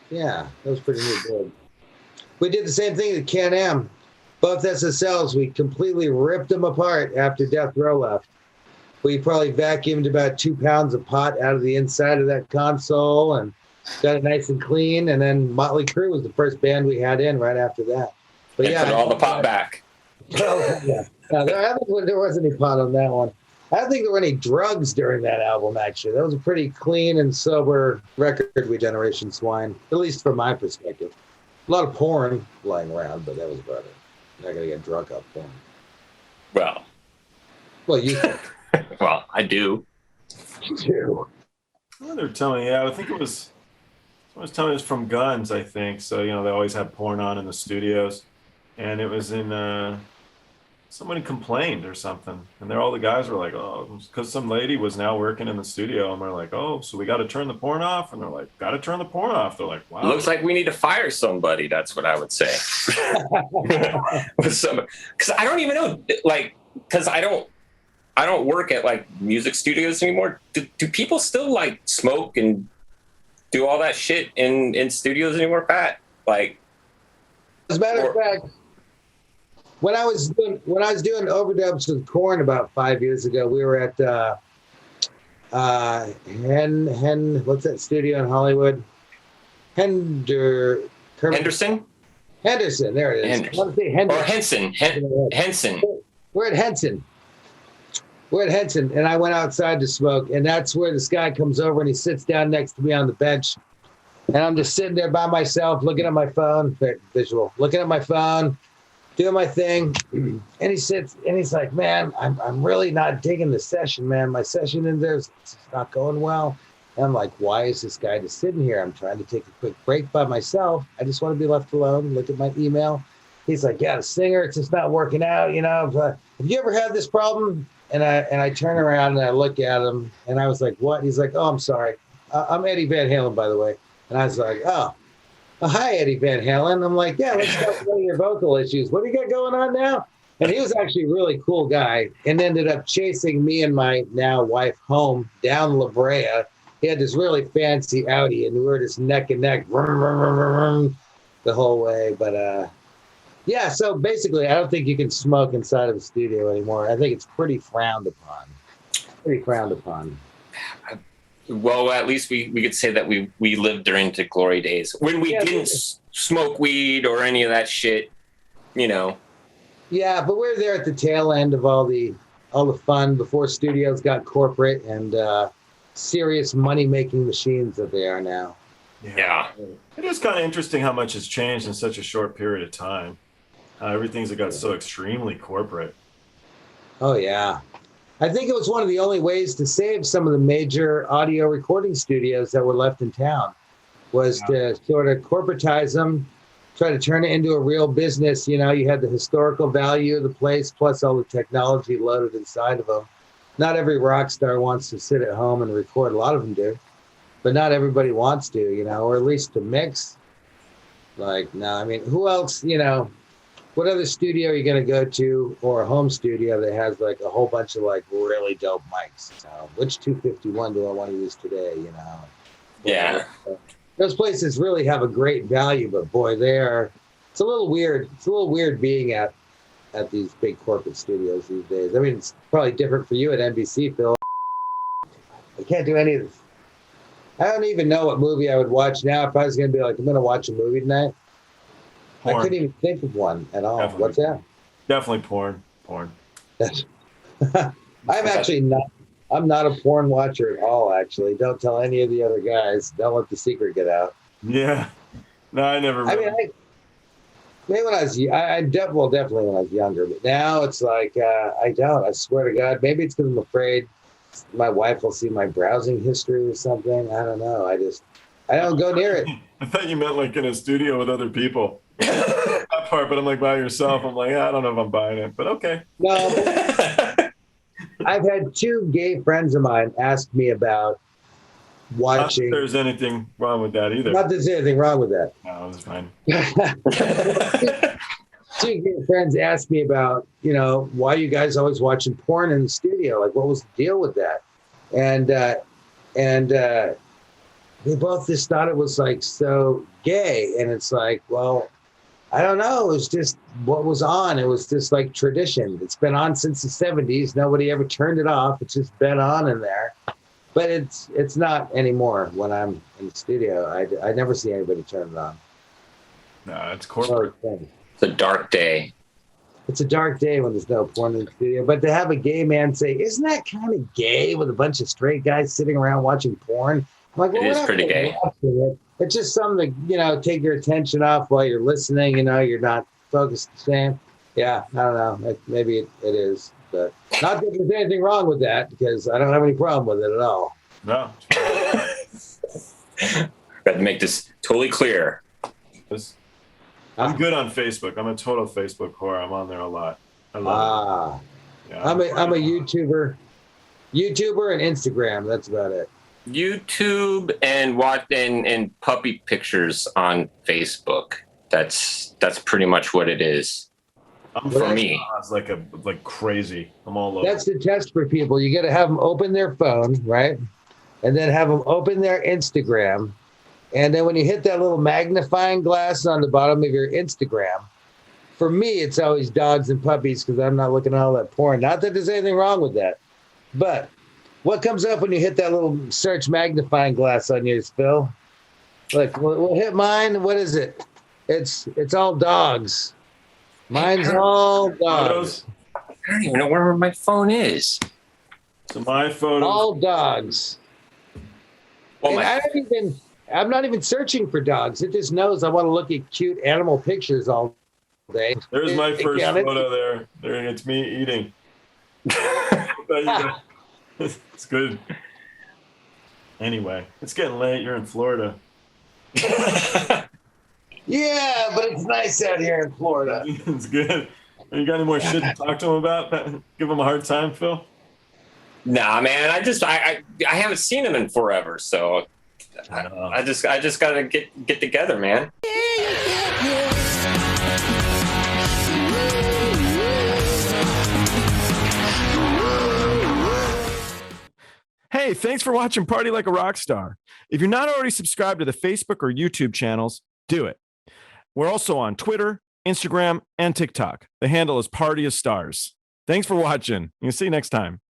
Yeah, that was pretty neat board. We did the same thing at Canam. Both SSLs, we completely ripped them apart after Death Row left. We probably vacuumed about 2 pounds of pot out of the inside of that console and got it nice and clean. And then Mötley Crüe was the first band we had in right after that. But and put all the pot back. Oh, yeah. No, I think there wasn't any pot on that one. I don't think there were any drugs during that album, actually. That was a pretty clean and sober record we Generation Swine, at least from my perspective. A lot of porn lying around, but that was about it. Not going to get drunk off porn. Well, you think. Well, I do. You do. Well, they're telling me, I think it was, someone was telling me it was from Guns, I think. So, you know, they always had porn on in the studios. And it was in, somebody complained or something. And all the guys were like, oh, because some lady was now working in the studio. And we're like, oh, so we got to turn the porn off? And they're like, got to turn the porn off. They're like, wow. Looks like we need to fire somebody. That's what I would say. Because I don't even know, like, because I don't work at like music studios anymore. Do people still like smoke and do all that shit in studios anymore, Pat? Like, as a matter of fact, when I was doing overdubs with Korn about 5 years ago, we were at what's that studio in Hollywood? Henderson. Henderson, there it is. Henderson. I want to say Henderson. Or Hensen. We're at Hensen. And I went outside to smoke, and that's where this guy comes over and he sits down next to me on the bench. And I'm just sitting there by myself, looking at my phone, looking at my phone, doing my thing. And he sits and he's like, man, I'm really not digging the session, man. My session in there's not going well. And I'm like, why is this guy just sitting here? I'm trying to take a quick break by myself. I just want to be left alone, look at my email. He's like, yeah, the singer, it's just not working out. You know, have you ever had this problem? And I turn around and I look at him and I was like, what? He's like, oh, I'm sorry. I'm Eddie Van Halen, by the way. And I was like, oh, hi, Eddie Van Halen. I'm like, yeah, let's talk about your vocal issues. What do you got going on now? And he was actually a really cool guy and ended up chasing me and my now wife home down La Brea he had this really fancy Audi, and we were just neck and neck vroom, vroom, vroom, vroom, the whole way. But yeah, so basically, I don't think you can smoke inside of a studio anymore. I think it's pretty frowned upon. Pretty frowned upon. Well, at least we could say that we lived during the glory days when we didn't smoke weed or any of that shit, you know. Yeah, but we're there at the tail end of all the fun before studios got corporate and serious money-making machines that they are now. Yeah. It is kind of interesting how much has changed in such a short period of time. Everything's got so extremely corporate. Oh, yeah. I think it was one of the only ways to save some of the major audio recording studios that were left in town was to sort of corporatize them, try to turn it into a real business. You know, you had the historical value of the place plus all the technology loaded inside of them. Not every rock star wants to sit at home and record. A lot of them do, but not everybody wants to, you know, or at least to mix. Like, no, I mean, who else, you know, what other studio are you going to go to, or a home studio that has like a whole bunch of like really dope mics? You know? Which 251 do I want to use today? You know? Yeah. Those places really have a great value, but boy, it's a little weird. It's a little weird being at these big corporate studios these days. I mean, it's probably different for you at NBC, Phil. I can't do any of this. I don't even know what movie I would watch now if I was going to be like, I'm going to watch a movie tonight. Porn. I couldn't even think of one at all. Definitely. What's that? Definitely porn. I'm not a porn watcher at all, actually. Don't tell any of the other guys. Don't let the secret get out. Yeah. No, I never. I mean, maybe when I was, definitely when I was younger, but now it's like, I don't. I swear to God. Maybe it's because I'm afraid my wife will see my browsing history or something. I don't know. I don't go near it. I thought you meant like in a studio with other people. That part, but I'm like by yourself. I'm like, I don't know if I'm buying it, but okay. No, I've had 2 gay friends of mine ask me about watching. Not that there's anything wrong with that either. Not that there's anything wrong with that. No, it's fine. 2 gay friends asked me about, you know, why you guys always watching porn in the studio? Like, what was the deal with that? And they both just thought it was like so gay, and it's like, well, I don't know. It was just what was on. It was just like tradition. It's been on since the 70s. Nobody ever turned it off. It's just been on in there. But it's not anymore when I'm in the studio. I never see anybody turn it on. No, it's corporate. It's a dark day. It's a dark day when there's no porn in the studio. But to have a gay man say, isn't that kind of gay with a bunch of straight guys sitting around watching porn? I'm like, well, it is pretty gay. It's just something to, you know, take your attention off while you're listening. You know, you're not focused the same. Yeah, I don't know. Maybe it is. But not that there's anything wrong with that, because I don't have any problem with it at all. No. Got to make this totally clear. I'm good on Facebook. I'm a total Facebook whore. I'm on there a lot. I love it. Yeah, I'm a YouTuber and Instagram. That's about it. YouTube and puppy pictures on Facebook. That's pretty much what it is. For me. It's like crazy. I'm all over. That's the test for people. You got to have them open their phone, right? And then have them open their Instagram. And then when you hit that little magnifying glass on the bottom of your Instagram, for me, it's always dogs and puppies because I'm not looking at all that porn. Not that there's anything wrong with that. But what comes up when you hit that little search magnifying glass on yours, Phil? Like, we'll hit mine. What is it? It's all dogs. Mine's all dogs. I don't even know where my phone is. So my photo. All dogs. Well, I'm not even searching for dogs. It just knows I want to look at cute animal pictures all day. There's my first photo there. There, it's me eating. It's good. Anyway, it's getting late. You're in Florida. Yeah, but it's nice out here in Florida. It's good. You got any more shit to talk to him about? Give him a hard time, Phil? Nah, man. I haven't seen him in forever, so I just gotta get together, man. Hey, thanks for watching Party Like a Rock Star. If you're not already subscribed to the Facebook or YouTube channels, do it. We're also on Twitter, Instagram, and TikTok. The handle is Party of Stars. Thanks for watching. We'll see you next time.